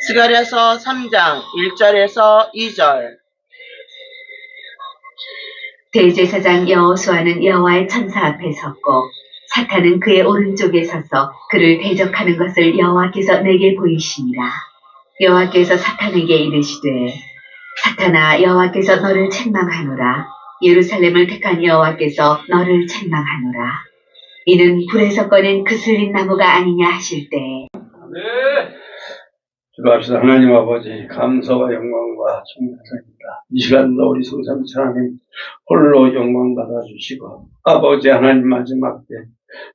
스가랴서 3장 1절에서 2절. 대제사장 여호수아는 여호와의 천사 앞에 섰고 사탄은 그의 오른쪽에 서서 그를 대적하는 것을 여호와께서 내게 보이시니라. 여호와께서 사탄에게 이르시되 사탄아, 여호와께서 너를 책망하노라. 예루살렘을 택한 여호와께서 너를 책망하노라. 이는 불에서 꺼낸 그슬린 나무가 아니냐 하실 때. 네. 기도합시다. 하나님 아버지, 감사와 영광과 존경합니다. 이 시간도 우리 성삼위체 하나님 홀로 영광 받아주시고, 아버지 하나님 마지막 때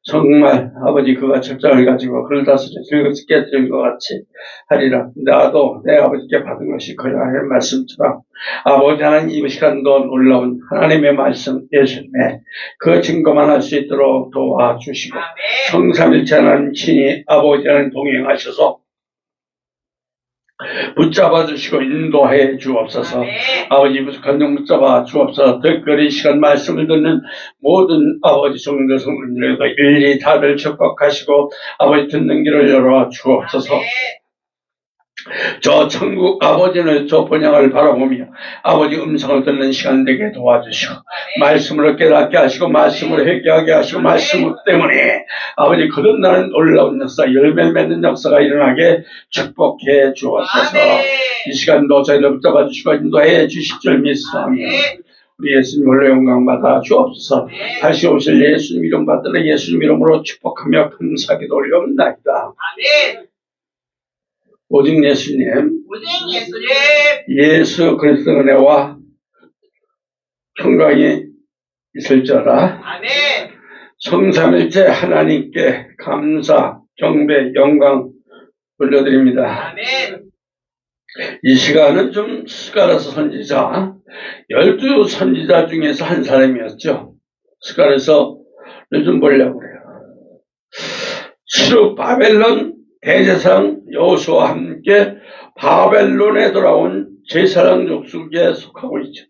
정말 아버지 그가 철장을 가지고 그를 다스려 즐겁게 깨뜨린 것 같이 하리라. 나도 내 아버지께 받은 것이 그야 할 말씀처럼 아버지 하나님 이 시간도 놀라운 하나님의 말씀 예수님의 그 증거만 할 수 있도록 도와주시고, 성삼위체 하나님 친히 아버지 하나님 동행하셔서 붙잡아 주시고 인도해 주옵소서. 아버지 부족한 종 붙잡아 주옵소서. 특별히 시간 말씀을 듣는 모든 아버지 성도 성도들에게 일일이 다들 축복하시고 아버지 듣는 길을 열어 주옵소서. 저 천국 아버지는 저 본향을 바라보며 아버지 음성을 듣는 시간 되게 도와주시고 말씀으로 깨닫게 하시고 말씀으로 회개하게 하시고 말씀 때문에 아버지 거듭나는 놀라운 역사, 열매 맺는 역사가 일어나게 축복해 주옵소서. 이 시간도 저희를 붙잡아 주시고 인도해 주실 줄 믿사오며 우리 예수님 홀로 영광 받아 주옵소서. 다시 오실 예수님 이름 받들어 예수님 이름으로 축복하며 감사기도 올려옵나이다. 오직 예수님, 예수 그리스도 은혜와 평강이 있을지어다. 성삼일째 하나님께 감사, 경배, 영광 올려드립니다. 이 시간은 좀 스가랴서 선지자, 12선지자 중에서 한 사람이었죠. 스가랴서를 좀 보려고 그래요. 시로 바벨론 대제사장 여호수아와 함께 바벨론에 돌아온 제사장 족속에 속하고 있죠.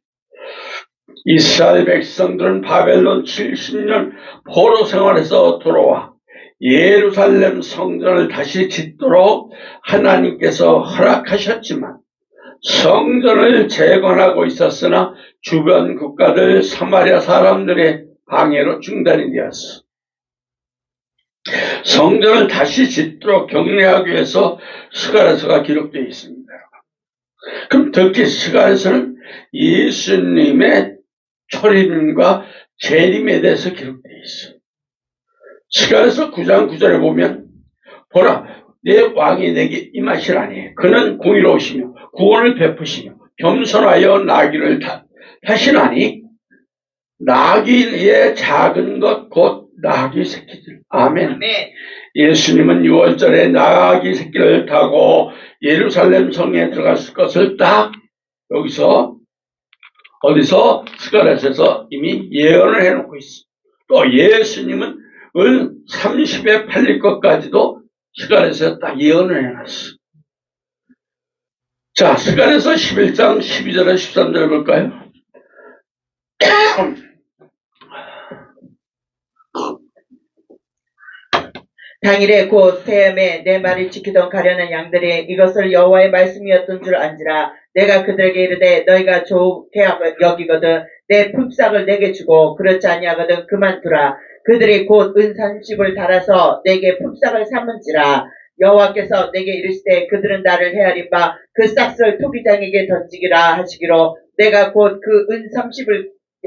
이스라엘 백성들은 바벨론 70년 포로 생활에서 돌아와 예루살렘 성전을 다시 짓도록 하나님께서 허락하셨지만 성전을 재건하고 있었으나 주변 국가들 사마리아 사람들의 방해로 중단이 되었어. 성전을 다시 짓도록 격려하기 위해서 스가랴서가 기록되어 있습니다. 그럼 특히 스가랴서는 예수님의 초림과 재림에 대해서 기록되어 있어요. 스가랴서 9장 9절에 보면 보라, 내 왕이 내게 임하시라니 그는 공의로우시며 구원을 베푸시며 겸손하여 나귀를 타시나니 나귀의 작은 것 곧 나귀 새끼들. 아멘. 예수님은 6월절에 나귀 새끼를 타고 예루살렘 성에 들어갔을 것을 딱 여기서 어디서 스가랴서에서 이미 예언을 해놓고 있어. 또 예수님은 은 30에 팔릴 것까지도 스가랴서에 딱 예언을 해놨어. 자, 스가랴서 11장 12절에 13절 볼까요? 당일에 곧 태음에 내 말을 지키던 가련한 양들이 이것을 여호와의 말씀이었던 줄 안지라. 내가 그들에게 이르되 너희가 좋게 여기거든 내 품삯을 내게 주고 그렇지 아니하거든 그만두라. 그들이 곧 은 30을 달아서 내게 품삯을 삼은지라. 여호와께서 내게 이르시되 그들은 나를 헤아린 바 그 싹을 토기장에게 던지기라 하시기로 내가 곧 그 은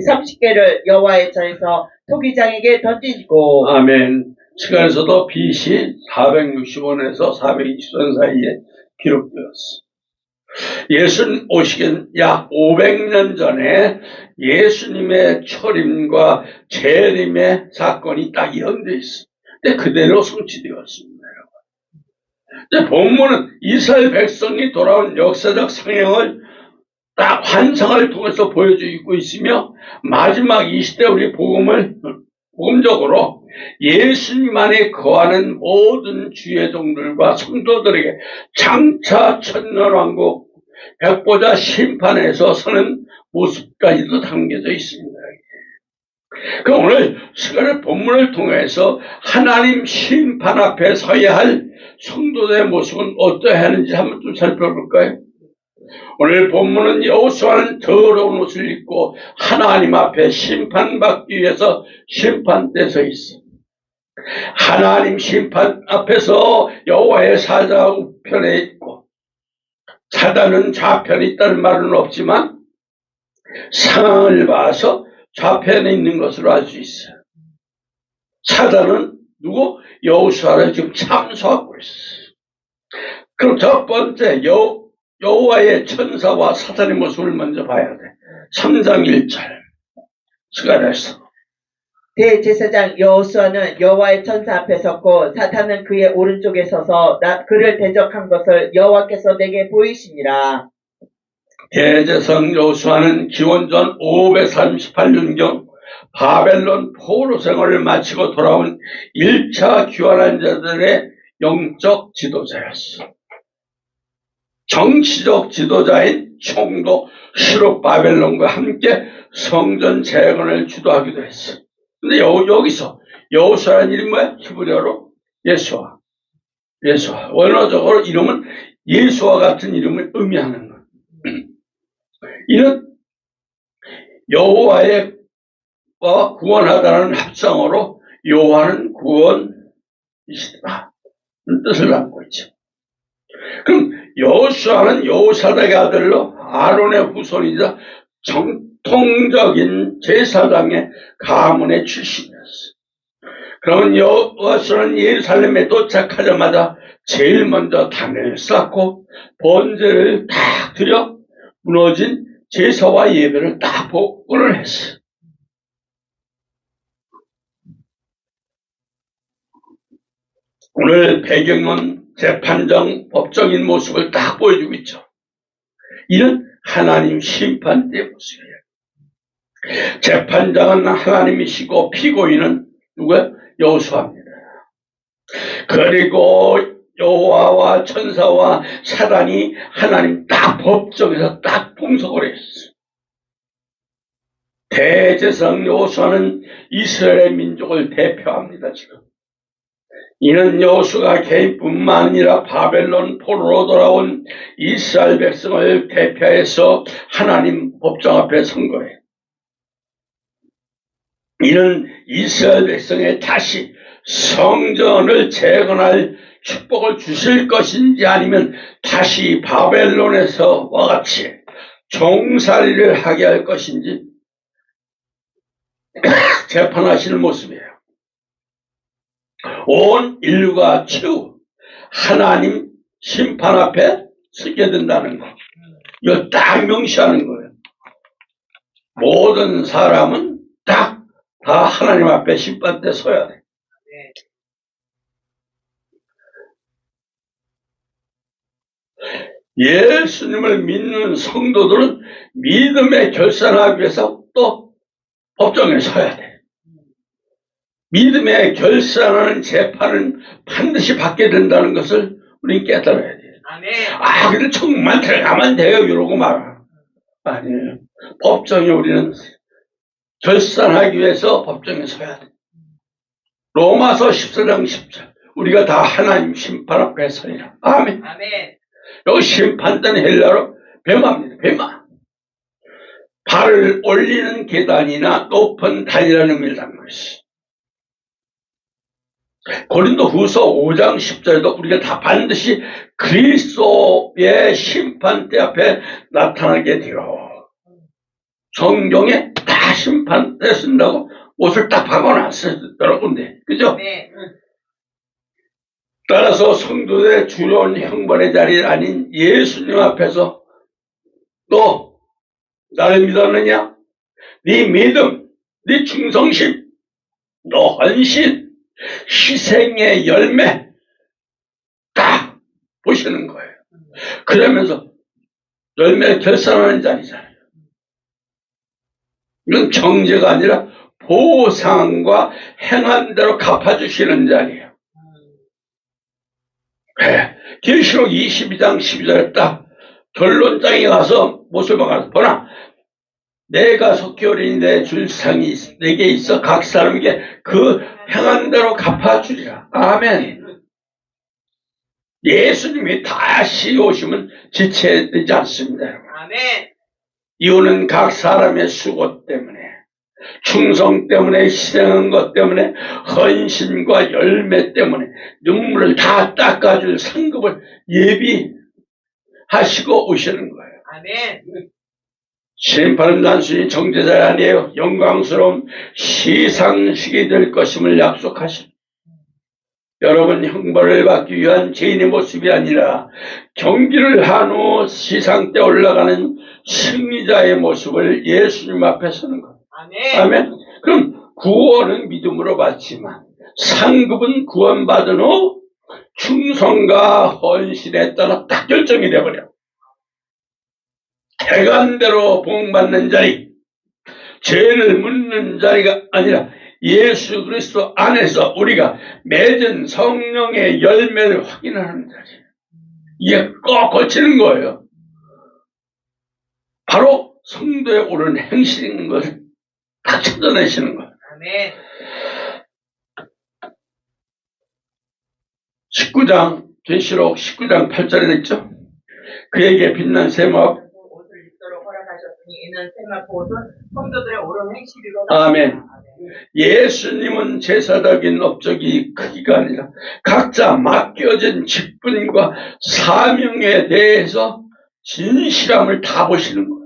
30개를 여호와의 전에서 토기장에게 던지고. 아멘. 스가랴서도 BC 465년에서 420년 사이에 기록되었어. 예수님 오시긴 약 500년 전에 예수님의 초림과 재림의 사건이 딱 예언되어 있어. 근데 그대로 성취되었습니다. 근데 본문은 이스라엘 백성이 돌아온 역사적 상황을 딱 환상을 통해서 보여주고 있으며 마지막 이 시대 우리 복음적으로 예수님 안에 거하는 모든 주의 종들과 성도들에게 장차 천년왕국 백보자 심판에서 서는 모습까지도 담겨져 있습니다. 그 오늘 시간의 본문을 통해서 하나님 심판 앞에 서야 할 성도들의 모습은 어떠해야 하는지 한번 좀 살펴볼까요? 오늘 본문은 여호수아는 더러운 옷을 입고 하나님 앞에 심판받기 위해서 심판대에 서 있어. 하나님 심판 앞에서 여호와의 사자가 우편에 있고 사단은 좌편에 있다는 말은 없지만 상황을 봐서 좌편에 있는 것으로 알 수 있어요. 사단은 누구? 여호수아를 지금 참소하고 있어요. 그럼 첫 번째 여호와의 천사와 사탄의 모습을 먼저 봐야 돼. 3장 1절 스가랴서 대제사장 여호수아는 여호와의 천사 앞에 섰고 사탄은 그의 오른쪽에 서서 그를 대적한 것을 여호와께서 내게 보이시니라. 대제사장 여호수아는 기원전 538년경 바벨론 포로 생활을 마치고 돌아온 1차 귀환한 자들의 영적 지도자였어. 정치적 지도자인 총독 수르바벨론과 함께 성전 재건을 주도하기도 했어. 근데 여기서 여호수아라는 이름이 뭐야? 히브리어로 예수아. 원어적으로 이름은 예수와 같은 이름을 의미하는 거야. 이는 여호와의 구원하다는 합성어로 여호와는 구원이시다 뜻을 담고 있죠. 그럼 여호수아는 여호사닥의 아들로 아론의 후손이자 정통적인 제사장의 가문의 출신이었어. 그러면 여호수아는 예루살렘에 도착하자마자 제일 먼저 단을 쌓고 번제를 딱 드려 무너진 제사와 예배를 딱 복원을 했어. 오늘 배경은 재판장 법정인 모습을 딱 보여주고 있죠. 이는 하나님 심판대의 모습이에요. 재판장은 하나님이시고 피고인은 누구예요? 여호수아입니다. 그리고 여호와와 천사와 사단이 하나님 딱 법정에서 딱 동석을 했어요. 대제사장 여호수아는 이스라엘 민족을 대표합니다. 지금 이는 여호수아가 개인뿐만 아니라 바벨론 포로로 돌아온 이스라엘 백성을 대표해서 하나님 법정 앞에 선 거예요. 이는 이스라엘 백성에 다시 성전을 재건할 축복을 주실 것인지 아니면 다시 바벨론에서와 같이 종살이를 하게 할 것인지 재판하시는 모습이에요. 온 인류가 최후 하나님 심판 앞에 서게 된다는 거. 이거 딱 명시하는 거예요. 모든 사람은 다 하나님 앞에 심판 때 서야 돼. 예수님을 믿는 성도들은 믿음에 결산하기 위해서 또 법정에 서야 돼. 믿음에 결산하는 재판은 반드시 받게 된다는 것을 우리는 깨달아야 돼요. 근데 정말 들어가면 돼요 이러고 말아. 아니에요. 법정에 우리는 결산하기 위해서 법정에 서야 돼. 로마서 14장 10절 우리가 다 하나님 심판 앞에 서리라. 아멘. 여기 심판대는 헬라로 베마입니다. 베마. 발을 올리는 계단이나 높은 단이라는 의미를 담고 있어요. 고린도 후서 5장 10절에도 우리가 다 반드시 그리스도의 심판대 앞에 나타나게 되어 성경에 다 심판대 쓴다고 옷을 딱 박아놨어요. 여러분들. 그죠? 네. 따라서 성도의 주요한 형벌의 자리 아닌 예수님 앞에서 너 나를 믿었느냐? 네 믿음, 네 충성심, 너 헌신, 희생의 열매 딱 보시는 거예요. 그러면서 열매를 결산하는 자리잖아요. 이건 정죄가 아니라 보상과 행한 대로 갚아주시는 자리예요. 계시록 22장 12절에 딱 결론장에 가서 모습을 가서 보나 내가 속히 오리니 내 줄상이 내게 있어 각 사람에게 그 행한 대로 갚아주리라. 아멘. 예수님이 다시 오시면 지체되지 않습니다. 아멘. 이유는 각 사람의 수고 때문에, 충성 때문에, 실행한 것 때문에, 헌신과 열매 때문에 눈물을 다 닦아줄 상급을 예비하시고 오시는 거예요. 아멘. 심판은 단순히 정죄자가 아니에요. 영광스러운 시상식이 될 것임을 약속하십니다. 여러분, 형벌을 받기 위한 죄인의 모습이 아니라 경기를 한 후 시상 때 올라가는 승리자의 모습을 예수님 앞에 서는 것. 아멘. 아멘. 그럼 구원은 믿음으로 받지만 상급은 구원받은 후 충성과 헌신에 따라 딱 결정이 돼버려. 태간대로 복받는 자리, 죄를 묻는 자리가 아니라 예수 그리스도 안에서 우리가 맺은 성령의 열매를 확인하는 자리. 이게 꼭 거치는 거예요. 바로 성도에 오른 행실인 것을 딱 찾아내시는 거예요. 아멘. 19장, 계시록 19장 8절에 있죠. 그에게 빛난 세마포 옷을 입도록 허락하셨으니 이는 세마포 옷은 성도들의 옳은 행실이로. 아멘. 예수님은 제사적인 업적이 크기가 아니라 각자 맡겨진 직분과 사명에 대해서 진실함을 다 보시는 거예요.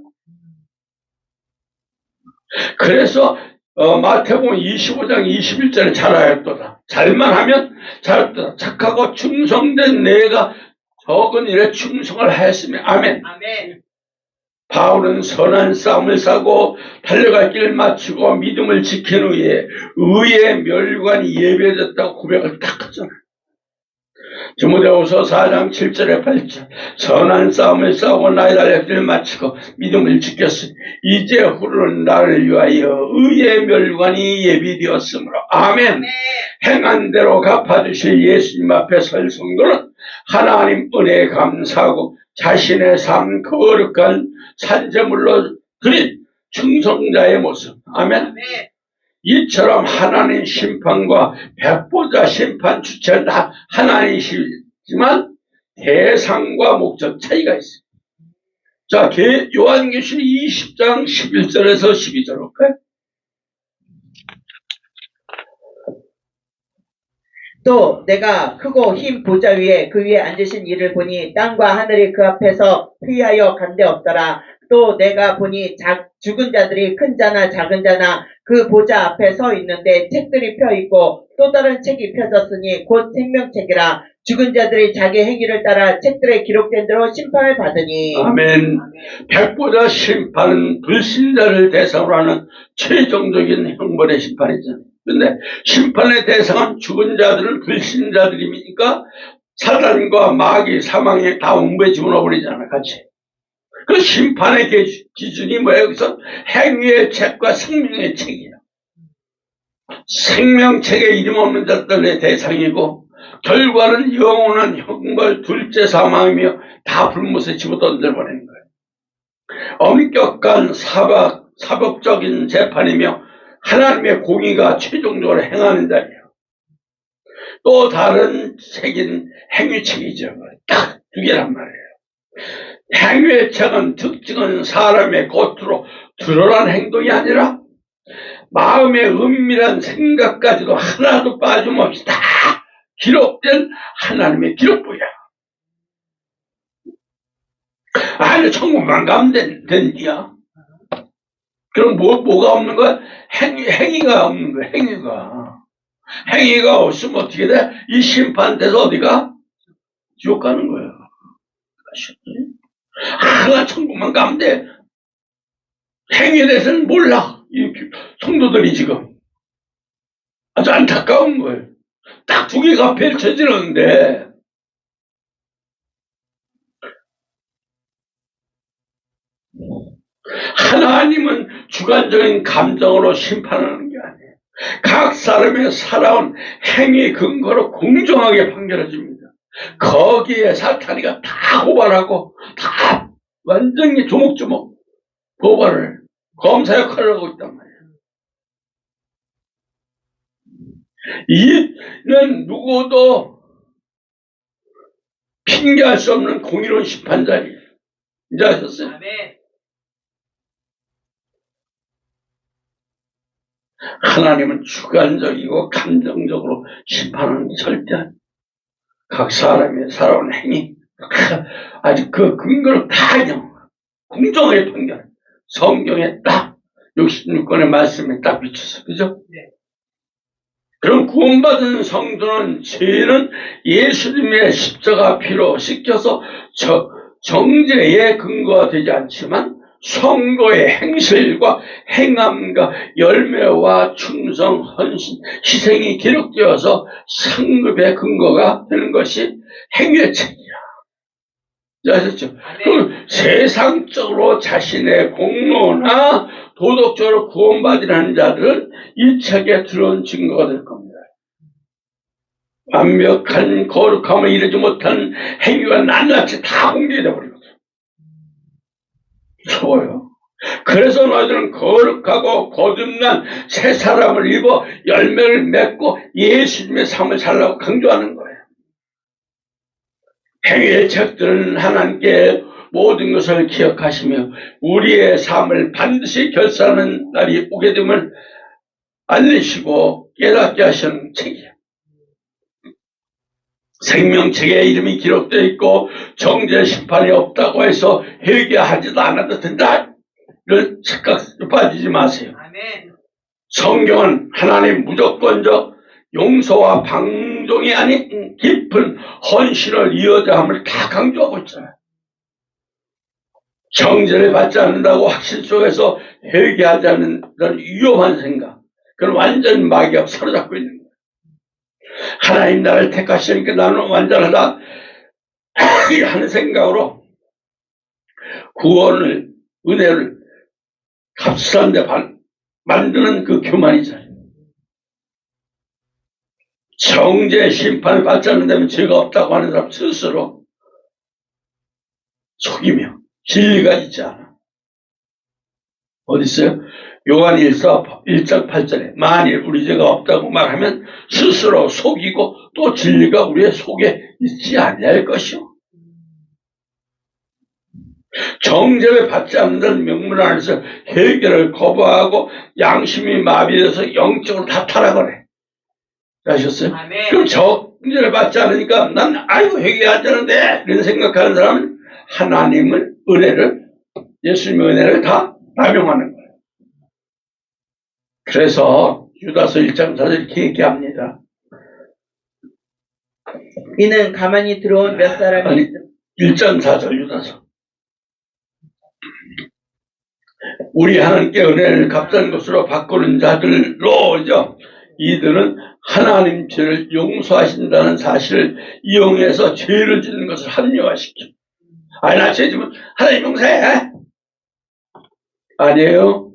그래서 마태복음 25장 21절에 잘하였도다. 잘만 하면 잘했도다. 착하고 충성된 내가 적은 일에 충성을 하였으며 아멘. 아멘. 바울은 선한 싸움을 싸고 달려갈 길을 마치고 믿음을 지킨 후에 의의 멸관이 예배됐다고 고백을 딱 하잖아요. 디모데후서 4장 7절에 8절 선한 싸움을 싸우고 나의 달려갈 길을 마치고 믿음을 지켰으니 이제 후르는 나를 위하여 의의 멸관이 예비되었으므로 아멘. 아멘. 행한 대로 갚아주실 예수님 앞에 설 성도는 하나님 은혜에 감사하고 자신의 삶 거룩한 산재물로 드린 충성자의 모습. 아멘. 아멘. 이처럼 하나님 심판과 백보자 심판 주체는 다 하나님이시지만 대상과 목적 차이가 있어요. 자, 요한계시록 20장 11절에서 12절 볼까요? 또 내가 크고 흰 보좌 위에 그 위에 앉으신 이를 보니 땅과 하늘이 그 앞에서 피하여 간데 없더라. 또 내가 보니 죽은 자들이 큰 자나 작은 자나 그 보좌 앞에 서 있는데 책들이 펴 있고 또 다른 책이 펴졌으니 곧 생명책이라. 죽은 자들이 자기 행위를 따라 책들에 기록된 대로 심판을 받으니. 아멘. 백보자 심판은 불신자를 대상으로 하는 최종적인 형벌의 심판이잖아요. 근데 심판의 대상은 죽은 자들은 불신자들입니까? 사단과 마귀, 사망에 다 웅배 집어넣어 버리잖아, 같이. 그 심판의 기준이 뭐예요? 여기서 행위의 책과 생명의 책이에요. 생명책에 이름 없는 자들의 대상이고 결과는 영원한 형벌, 둘째 사망이며 다 불못에 집어던져버리는 거예요. 엄격한 사법적인 재판이며 하나님의 공의가 최종적으로 행하는 자리예요. 또 다른 책인 행위책이죠. 딱 두 개란 말이에요. 행위의 책은 특징은 사람의 겉으로 드러난 행동이 아니라 마음의 은밀한 생각까지도 하나도 빠짐없이 다 기록된 하나님의 기록부야. 아니, 천국만 가면 된디야. 그럼 뭐가 없는 거야? 행위가 없는 거야, 행위가. 행위가 없으면 어떻게 돼? 이 심판돼서 어디가? 지옥 가는 거야. 나 천국만 가면 돼. 행위에 대해서는 몰라. 이 성도들이 지금. 아주 안타까운 거예요. 딱 두 개가 펼쳐지는데, 하나님은 주관적인 감정으로 심판하는 게 아니에요. 각 사람의 살아온 행위 근거로 공정하게 판결해 줍니다. 거기에 사탄이가 다 고발하고 다 완전히 조목조목 고발을 검사 역할을 하고 있단 말이에요. 이는 누구도 핑계할 수 없는 공의로운 심판자리에요. 이제 아셨어요? 아멘. 하나님은 주관적이고 감정적으로 심판하는 게 절대 아니에요. 각 사람의 살아온 행위, 아주 그 근거를 다 공정하게 판결. 성경에 딱 66권의 말씀에 딱 비춰서, 그죠? 네. 그럼 구원받은 성도는 죄는 예수님의 십자가 피로 씻겨서 정죄의 근거가 되지 않지만 성도의 행실과 행함과 열매와 충성, 헌신, 희생이 기록되어서 상급의 근거가 되는 것이 행위의 책이야. 아셨죠? 그럼 세상적으로 자신의 공로나 도덕적으로 구원받으라는 자들은 이 책에 들어온 증거가 될 겁니다. 완벽한 거룩함을 이루지 못한 행위가 낱낱이 다 공개되어 버리거든. 무서워요. 그래서 너희들은 거룩하고 거듭난 새 사람을 입어 열매를 맺고 예수님의 삶을 살라고 강조하는 거예요. 행위의 책들은 하나님께 모든 것을 기억하시며 우리의 삶을 반드시 결산하는 날이 오게 됨을 알리시고 깨닫게 하시는 책이에요. 생명책에 이름이 기록되어 있고 정죄 심판이 없다고 해서 회개하지도 않아도 된다. 이런 착각에 빠지지 마세요. 아멘. 성경은 하나님 무조건적 용서와 방종이 아닌 깊은 헌신을 이어야 함을 다 강조하고 있잖아요. 정죄를 받지 않는다고 확신 속에서 회개하지 않는 그런 위험한 생각, 그런 완전 마귀가 사로잡고 있는 거예요. 하나님 나를 택하시니까 나는 완전하다 하는 생각으로 구원을, 은혜를 값싼 데 만드는 그 교만이잖아요. 정죄 심판을 받지 않는다면 죄가 없다고 하는 사람 스스로 속이며 진리가 있지 않아. 어디 있어요? 요한 1장 8절에 만일 우리 죄가 없다고 말하면 스스로 속이고 또 진리가 우리의 속에 있지 아니할 것이요. 정죄를 받지 않는다는 명분 안에서 해결을 거부하고 양심이 마비돼서 영적으로 다 타락을 해. 아셨어요? 아멘. 그럼 정죄를 받지 않으니까 난 아이고 회개하자는데 이런 생각하는 사람은 하나님을 은혜를, 예수님의 은혜를 다 남용하는 거예요. 그래서 유다서 1장 4절 이렇게 얘기합니다. 이는 가만히 들어온 몇 사람이 아니, 1장 4절 유다서. 우리 하나님께 은혜를 값싼 것으로 바꾸는 자들로죠. 이들은 하나님 죄를 용서하신다는 사실을 이용해서 죄를 짓는 것을 합리화시켜. 아니, 나 죄 지면 하나님 용서해. 아니에요.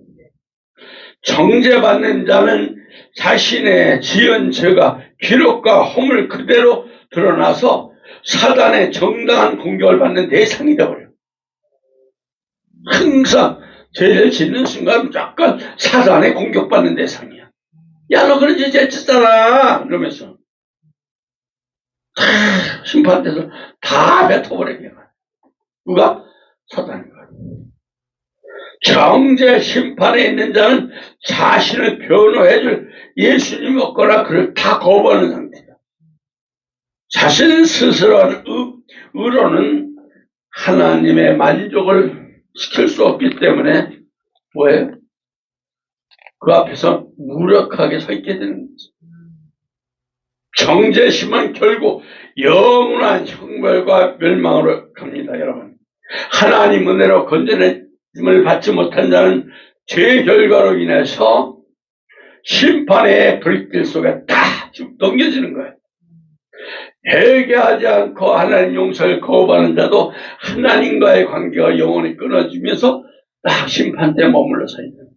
정죄받는 자는 자신의 지은 죄가 기록과 허물 그대로 드러나서 사단의 정당한 공격을 받는 대상이 되어버려요. 항상 죄를 짓는 순간 무조건 사단의 공격받는 대상이야. 야, 너 그런 죄 짓잖아. 이러면서 심판돼서 다 뱉어버려요. 누가? 사단이가. 정죄 심판에 있는 자는 자신을 변호해줄 예수님이 없거나 그를 다 거부하는 상태야. 자신 스스로 하는 의로는 하나님의 만족을 시킬 수 없기 때문에 뭐예요? 그 앞에서 무력하게 서 있게 되는 거죠. 정죄심은 결국 영원한 형벌과 멸망으로 갑니다, 여러분. 하나님 은혜로 건져냄을 받지 못한 자는 죄 결과로 인해서 심판의 불길 속에 다 넘겨지는 거예요. 회개하지 않고 하나님 용서를 거부하는 자도 하나님과의 관계가 영원히 끊어지면서 딱 심판 때 머물러 서 있는 거예요.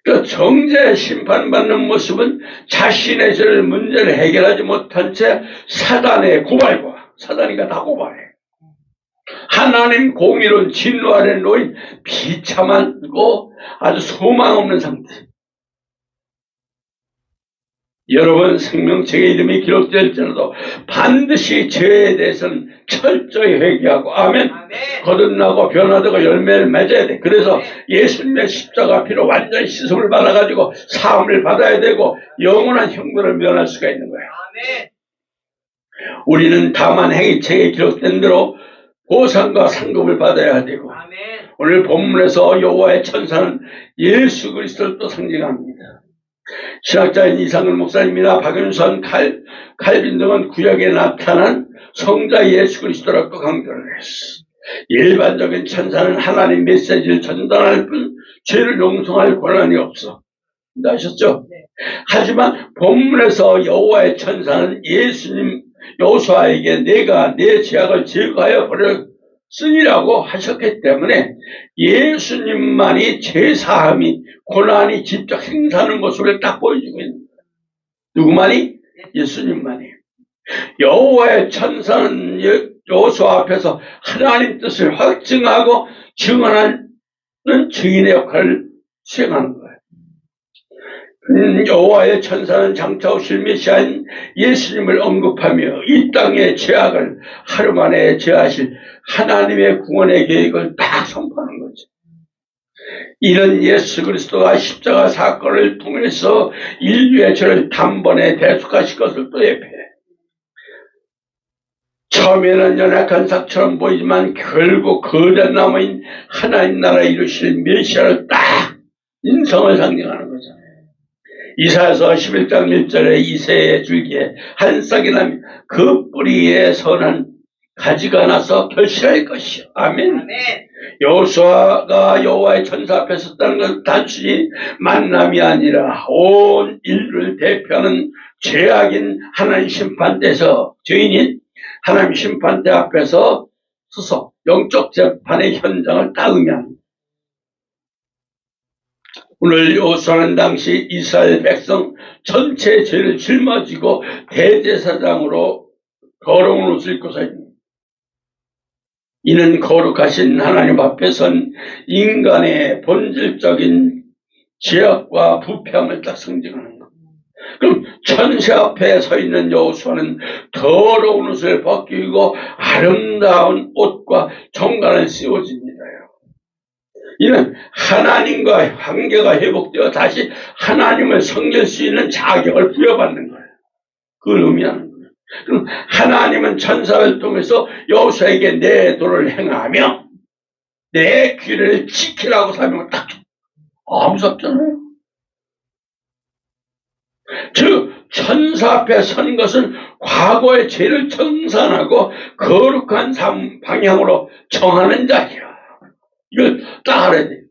그 정죄 심판받는 모습은 자신의 죄를 문제를 해결하지 못한 채 사단의 고발과, 사단이가 다 고발해. 하나님 공의로운 진노 아래 놓인 비참하고 아주 소망 없는 상태. 여러분 생명책의 이름이 기록될지라도 반드시 죄에 대해서는 철저히 회개하고 아멘. 거듭나고 변화되고 열매를 맺어야 돼. 그래서 예수님의 십자가 피로 완전히 씻음을 받아가지고 사함을 받아야 되고 영원한 형벌을 면할 수가 있는 거예요. 우리는 다만 행위책에 기록된 대로 보상과 상급을 받아야 되고 오늘 본문에서 여호와의 천사는 예수 그리스도를 또 상징합니다. 신학자인 이상근 목사님이나 박윤선, 칼빈 등은 구약에 나타난 성자 예수 그리스도라고 강조를 했어. 일반적인 천사는 하나님 메시지를 전달할 뿐 죄를 용서할 권한이 없어. 아셨죠? 하지만 본문에서 여호와의 천사는 예수님 여호수아에게 내가 내 죄악을 제거하여 버렸으니라고 하셨기 때문에 예수님만이 죄사함이 고난이 직접 행사하는 모습을 딱 보여주고 있는 거예요. 누구만이? 예수님만이. 여호와의 천사는 여호수아 앞에서 하나님 뜻을 확증하고 증언하는 증인의 역할을 수행하는 거예요. 여호와의 천사는 장차 오실 메시아인 예수님을 언급하며 이 땅의 죄악을 하루 만에 제하실 하나님의 구원의 계획을 딱 선포하는 거죠. 이는 예수 그리스도가 십자가 사건을 통해서 인류의 죄를 단번에 대속하실 것을 또 예표해. 처음에는 연약한 삭처럼 보이지만 결국 거대한 나무인 하나님 나라 이루실 메시아를 딱 인성을 상징하는 거죠. 이사야서 11장 1절에 이새의 줄기에 한 싹이 나면 그 뿌리에 선한 가지가 나서 결실할 것이요. 아멘. 여호수아가 여호와의 천사 앞에 섰다는 건 단순히 만남이 아니라 온 인류를 대표하는 죄악인 하나님 심판대에서 죄인인 하나님 심판대 앞에서 서서 영적 재판의 현장을 딱 의미합니다. 오늘 여호수아는 당시 이스라엘 백성 전체의 죄를 짊어지고 대제사장으로 거룩한 옷을 입고 서 있습니다. 이는 거룩하신 하나님 앞에 선 인간의 본질적인 죄악과 부패함을 딱 상징하는 겁니다. 그럼 천사 앞에 서 있는 여호수아는 더러운 옷을 벗기고 아름다운 옷과 정관을 씌워집니다. 이는 하나님과 관계가 회복되어 다시 하나님을 섬길 수 있는 자격을 부여받는 거예요. 그걸 의미하는 거예요. 그럼 하나님은 천사를 통해서 여호수아에게 내 도를 행하며 내 규례를 지키라고 사명을 딱 줘. 무섭잖아요. 즉 천사 앞에 선 것은 과거의 죄를 청산하고 거룩한 삶 방향으로 정하는 자리야. 이걸 딱 알아야 돼.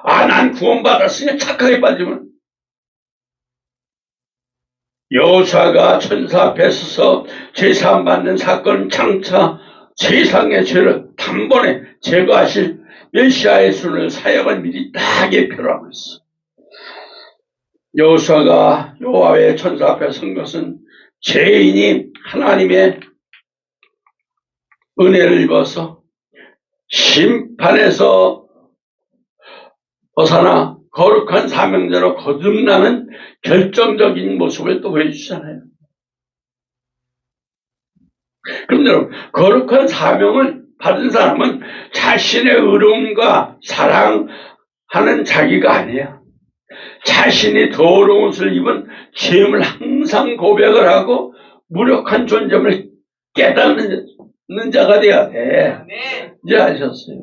난 구원받았으니 착하게 빠지면. 여호수아가 천사 앞에 서서 제사함 받는 사건은 장차 세상의 죄를 단번에 제거하실 메시아의 손을 사역을 미리 딱 예표를 하고 있어. 여호수아가 여호와의 천사 앞에 선 것은 죄인이 하나님의 은혜를 입어서 심판에서 벗어나 거룩한 사명자로 거듭나는 결정적인 모습을 또 보여주잖아요. 그럼 여러분, 거룩한 사명을 받은 사람은 자신의 의로움과 사랑하는 자기가 아니에요. 자신이 더러운 옷을 입은 죄임을 항상 고백을 하고 무력한 존재임을 깨닫는 자가 돼야 돼. 이제 아셨어요?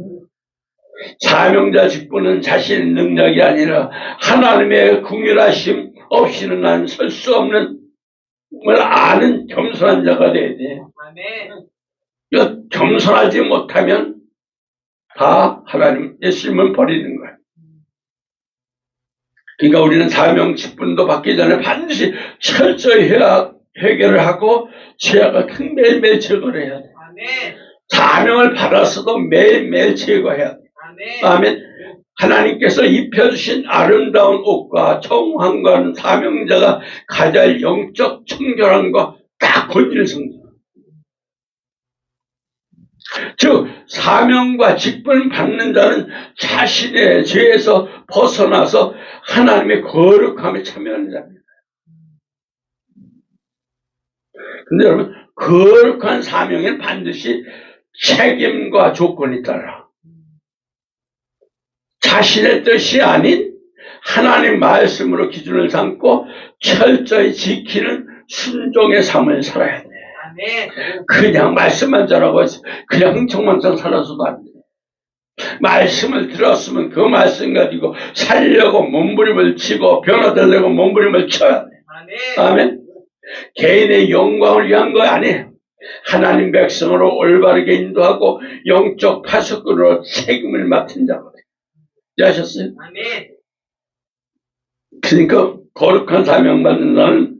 사명자 직분은 자신의 능력이 아니라 하나님의 궁휼하심 없이는 난 설 수 없는 걸 아는 겸손한 자가 돼야 돼. 겸손하지 못하면 다 하나님 예수님은 버리는 거야. 그러니까 우리는 사명 직분도 받기 전에 반드시 철저히 회개를 하고 죄악을 매일매일 제거를 해야 돼. 사명을 받았어도 매일매일 제거해야 돼. 아멘. 하나님께서 입혀주신 아름다운 옷과 정황과 사명자가 가질 영적 청결함과 딱 본질을 성장. 즉 사명과 직분을 받는 자는 자신의 죄에서 벗어나서 하나님의 거룩함에 참여하는 자입니다. 근데 여러분, 거룩한 사명에는 반드시 책임과 조건이 따라 자신의 뜻이 아닌 하나님 말씀으로 기준을 삼고 철저히 지키는 순종의 삶을 살아야 돼. 그냥 말씀만 전하고 그냥 흥청망청 살아서도 안 돼. 말씀을 들었으면 그 말씀 가지고 살려고 몸부림을 치고 변화되려고 몸부림을 쳐야 돼. 아멘. 개인의 영광을 위한 거 아니에요. 하나님 백성으로 올바르게 인도하고 영적 파수꾼으로 책임을 맡은 자거든요. 이해하셨어요? 그러니까 거룩한 사명 받는 자는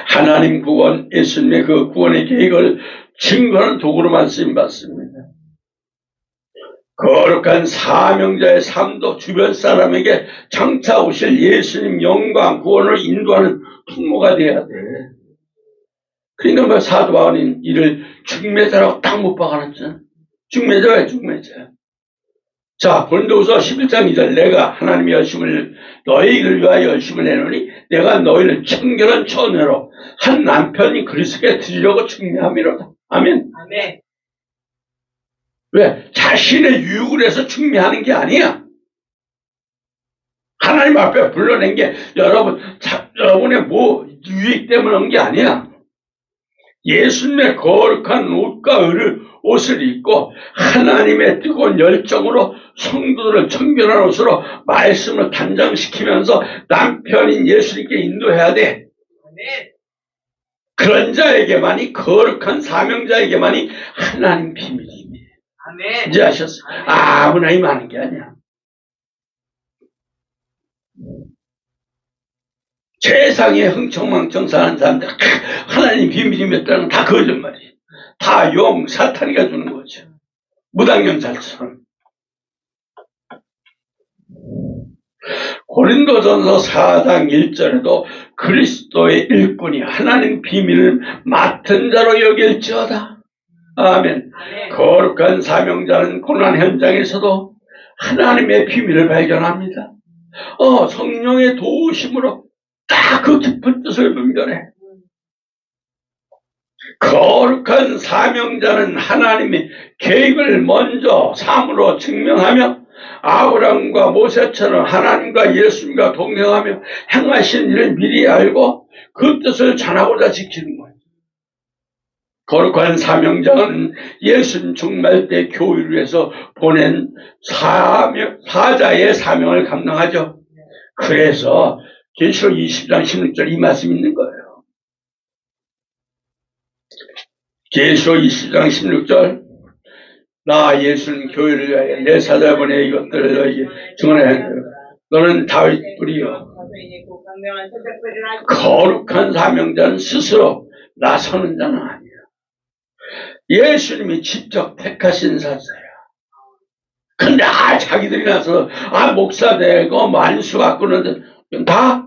하나님 구원, 예수님의 그 구원의 계획을 증거하는 도구로만 쓰임받습니다. 거룩한 사명자의 삶도 주변 사람에게 장차 오실 예수님 영광 구원을 인도하는 통로가 돼야 돼. 그러니까 뭐 사도 바울이 이를 중매자라고 딱 못 박아놨잖아. 중매자야 중매자. 자, 고린도후서 11장 2절 내가 하나님의 열심을 너희를 위하여 열심을 내노니 내가 너희를 청결한 처녀로 한 남편이 그리스도께 드리려고 중매함이로다. 아멘. 아멘. 왜? 자신의 유익을 해서 중매하는 게 아니야. 하나님 앞에 불러낸 게 여러분의 뭐 유익 때문에 한 게 아니야. 예수님의 거룩한 옷을 입고 하나님의 뜨거운 열정으로 성도들을 청결한 옷으로 말씀을 단장시키면서 남편인 예수님께 인도해야 돼. 그런 자에게만이 거룩한 사명자에게만이 하나님 비밀입니다. 이제 아셨어요? 아무나 임하는 게 아니야. 세상에 흥청망청 사는 사람들 하나님 비밀이 몇 달은 다 거짓말이에요. 다 사탄이가 주는 거죠. 무당연살처럼. 고린도전서 4장 1절에도 그리스도의 일꾼이 하나님 비밀을 맡은 자로 여길지어다. 아멘. 거룩한 사명자는 고난 현장에서도 하나님의 비밀을 발견합니다. 성령의 도우심으로 딱 그 깊은 뜻을 분별해. 거룩한 사명자는 하나님의 계획을 먼저 삶으로 증명하며 아브라함과 모세처럼 하나님과 예수님과 동행하며 행하신 일을 미리 알고 그 뜻을 전하고자 지키는 거예요. 거룩한 사명자는 예수님 종말 때 교회를 위해서 보낸 사자의 사명을 감당하죠. 그래서 계시록 20장 16절 이 말씀이 있는 거예요. 계시록 20장 16절 나 예수는 교회를 위하여 내 사자 보내 이것들을 너희에게 증언하여 너는 다윗 뿌리여. 거룩한 사명자는 스스로 나서는 자는 아니야. 예수님이 직접 택하신 사자야. 근데 자기들이 나서 목사 되고 만수 갖고는 다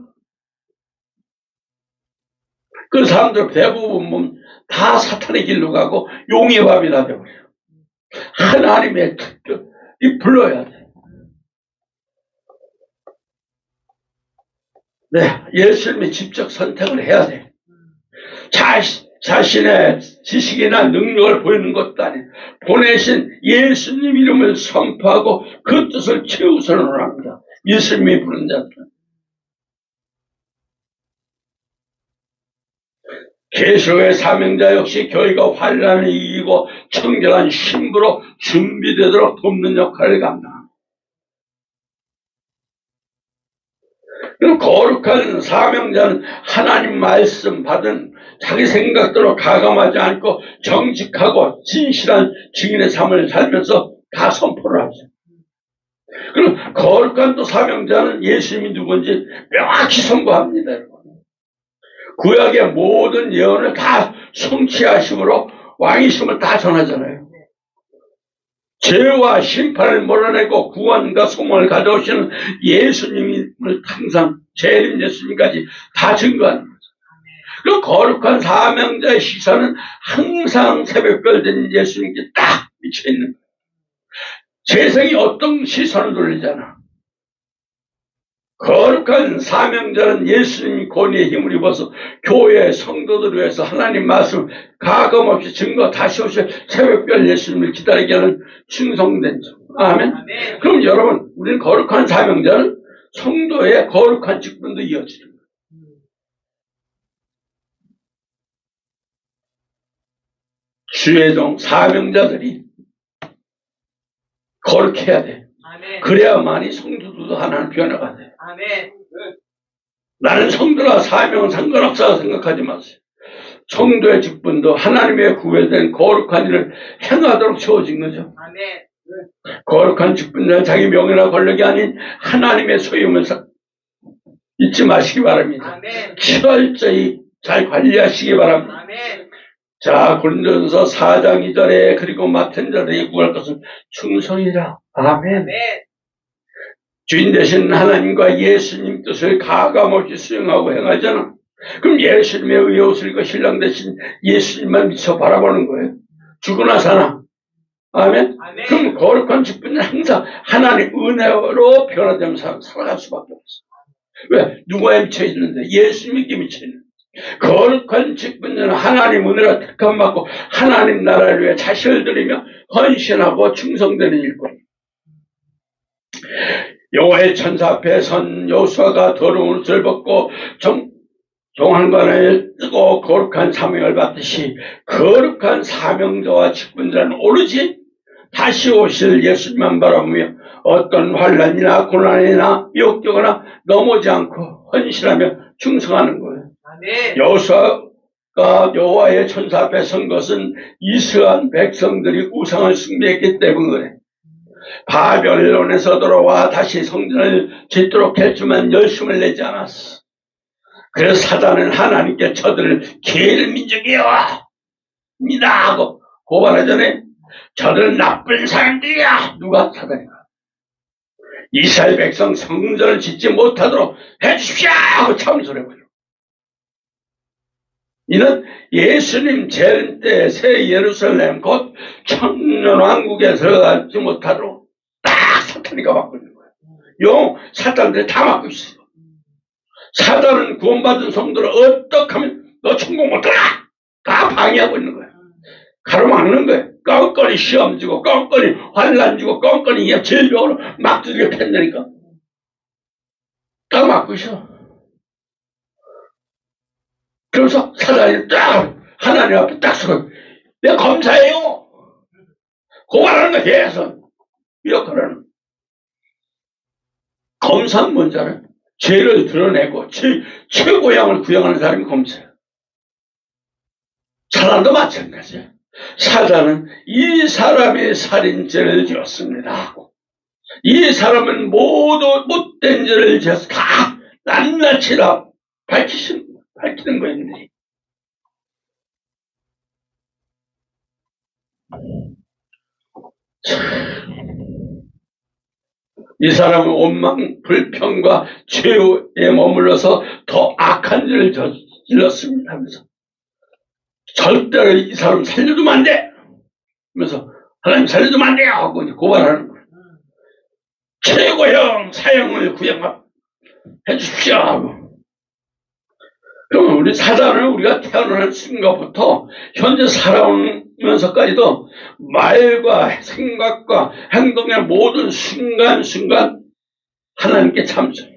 그 사람들 대부분 다 사탄의 길로 가고 용의 밥이 다 되버려요. 하나님의 특별히 불러야 돼. 네, 예수님이 직접 선택을 해야 돼. 자신의 지식이나 능력을 보이는 것도 아니에요. 보내신 예수님 이름을 선포하고 그 뜻을 최우선으로 합니다. 예수님이 부른 자들은. 계시록의 사명자 역시 교회가 환난을 이기고 청결한 신부로 준비되도록 돕는 역할을 감당합니다. 그리고 거룩한 사명자는 하나님 말씀 받은 자기 생각대로 가감하지 않고 정직하고 진실한 증인의 삶을 살면서 다 선포를 하죠. 그리고 거룩한 또 사명자는 예수님이 누군지 명확히 선포합니다. 여러분. 구약의 모든 예언을 다 성취하심으로 왕이심을 다 전하잖아요. 죄와 심판을 몰아내고 구원과 소망을 가져오시는 예수님을 항상 재림 예수님까지 다 증거하는 거죠. 그 거룩한 사명자의 시선은 항상 새벽별 된 예수님께 딱 미쳐있는 거예요. 세상이 어떤 시선을 돌리잖아. 거룩한 사명자는 예수님 권위의 힘을 입어서 교회 성도들을 위해서 하나님 말씀 가감없이 증거 다시 오실 새벽별 예수님을 기다리게 하는 충성된 자. 아멘. 아멘. 그럼 여러분, 우리는 거룩한 사명자는 성도의 거룩한 직분도 이어지는 거예요. 주의 종 사명자들이 거룩해야 돼. 아멘. 그래야만이 성도들도 하나님 변화가 돼. 아멘. 나는 성도나 사명은 상관없다고 생각하지 마세요. 성도의 직분도 하나님의 구별된 거룩한 일을 행하도록 세워진 거죠. 아멘. 거룩한 직분자는 자기 명예나 권력이 아닌 하나님의 소유임을 잊지 마시기 바랍니다. 아멘. 철저히 잘 관리하시기 바랍니다. 아멘. 자, 고린도전서 4장 2절에 그리고 맡은 자들이 구할 것은 충성이라. 아멘. 아멘. 주인 되신 하나님과 예수님 뜻을 가감없이 수행하고 행하잖아. 그럼 예수님의 의의 옷을 입고 신랑 되신 예수님만 미쳐 바라보는 거예요. 죽으나 사나. 아멘. 아멘. 그럼 거룩한 직분은 항상 하나님 은혜로 변화되면서 살아갈 수밖에 없어. 왜? 누구에 미쳐 있는데? 예수님께 미쳐 있는. 거룩한 직분은 하나님 은혜로 택함 받고 하나님 나라를 위해 자신을 드리며 헌신하고 충성되는 일꾼. 여호와의 천사 앞에 선 여호수아가 더러운 옷을 벗고 종한관을 뜨고 거룩한 사명을 받듯이 거룩한 사명자와 직분자는 오로지 다시 오실 예수님만 바라보며 어떤 환난이나 고난이나 역경이나 넘어지 않고 헌신하며 충성하는 거예요. 아멘. 여호수아가 여호와의 천사 앞에 선 것은 이스라엘 백성들이 우상을 숭배했기 때문에 바벨론에서 돌아와 다시 성전을 짓도록 했지만 열심을 내지 않았어. 그래서 사단은 하나님께 저들을 게으른 민족이여 입니다 하고 고발하자니 저들은 나쁜 사람들이야. 누가? 사단이야. 이스라엘 백성 성전을 짓지 못하도록 해주십시오 하고 참소해버려. 이는 예수님 재림 때 새 예루살렘 곧 천년왕국에 들어가지 못하도록 딱 사탄이가 막고 있는 거예요. 사탄들이 다 막고 있어요. 사단은 구원받은 성도를 어떻게 하면 너 천국 못 들어가! 다 방해하고 있는 거예요. 가로막는 거예요. 껌껌이 시험 주고 껌껌이 환난 주고 껌껌이 질병으로 막 두들겨 팬다니까. 딱 막고 있어. 그래서 사단이 딱 하나님 앞에 딱 서고 내가 검사해요. 고발하는 거 계속 이렇게 하는. 검사는 뭔지 알아요? 죄를 드러내고 최고양을 구형하는 사람이 검사예요. 사단도 마찬가지예요. 사단은 이 사람이 살인죄를 지었습니다. 이 사람은 모두 못된 죄를 지어서 다 낱낱이 다 밝히는 거였는데 이 사람은 원망, 불평과 죄에 머물러서 더 악한 죄를 저질렀습니다 하면서 절대로 이 사람 살려두면 안 돼! 하면서 하나님 살려두면 안 돼요! 하고 고발하는 거예요. 최고형 사형을 구형해 주십시오 하고. 그러면 우리 사단을 우리가 태어나는 순간부터 현재 살아오면서까지도 말과 생각과 행동의 모든 순간순간 하나님께 참소해요.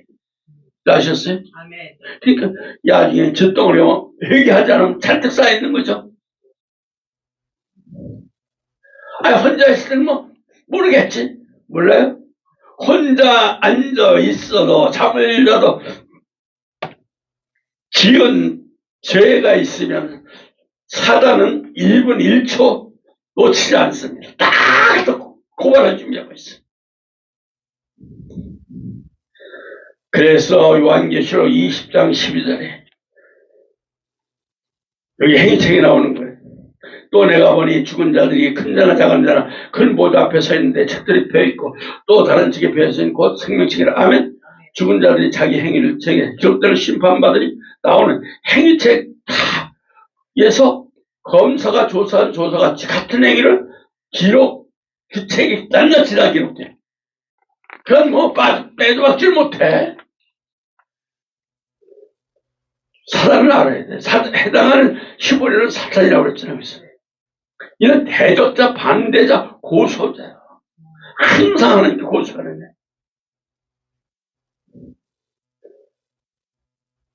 아셨어요? 아멘. 그러니까 나중에 젖덩어리 회개하지 않으면 잔뜩 쌓여있는 거죠. 혼자 있을 때는 뭐 모르겠지. 몰라요? 혼자 앉아 있어도 잠을 자도 지은 죄가 있으면 사단은 1분 1초 놓치지 않습니다. 딱 고발할 준비하고 있어요. 그래서 요한계시록 20장 12절에 여기 행위책이 나오는 거예요. 또 내가 보니 죽은 자들이 큰 자나 작은 자나 큰 보좌 앞에 서 있는데 책들이 펴있고 또 다른 책에 펴있으니 곧 생명책이라. 아멘. 죽은 자들이 자기 행위를 책에 기록되는 심판받으니 나오는 행위책 다에서 검사가 조사한 조사가 같은 행위를 그 책이 낱낱이 다 기록돼. 그건 뭐 빼도 박질 못해. 사단을 알아야 돼. 해당하는 15년은 사탄이라고 그랬잖아요. 이는 대적자, 반대자, 고소자야. 항상 하나님께 고소하는 애.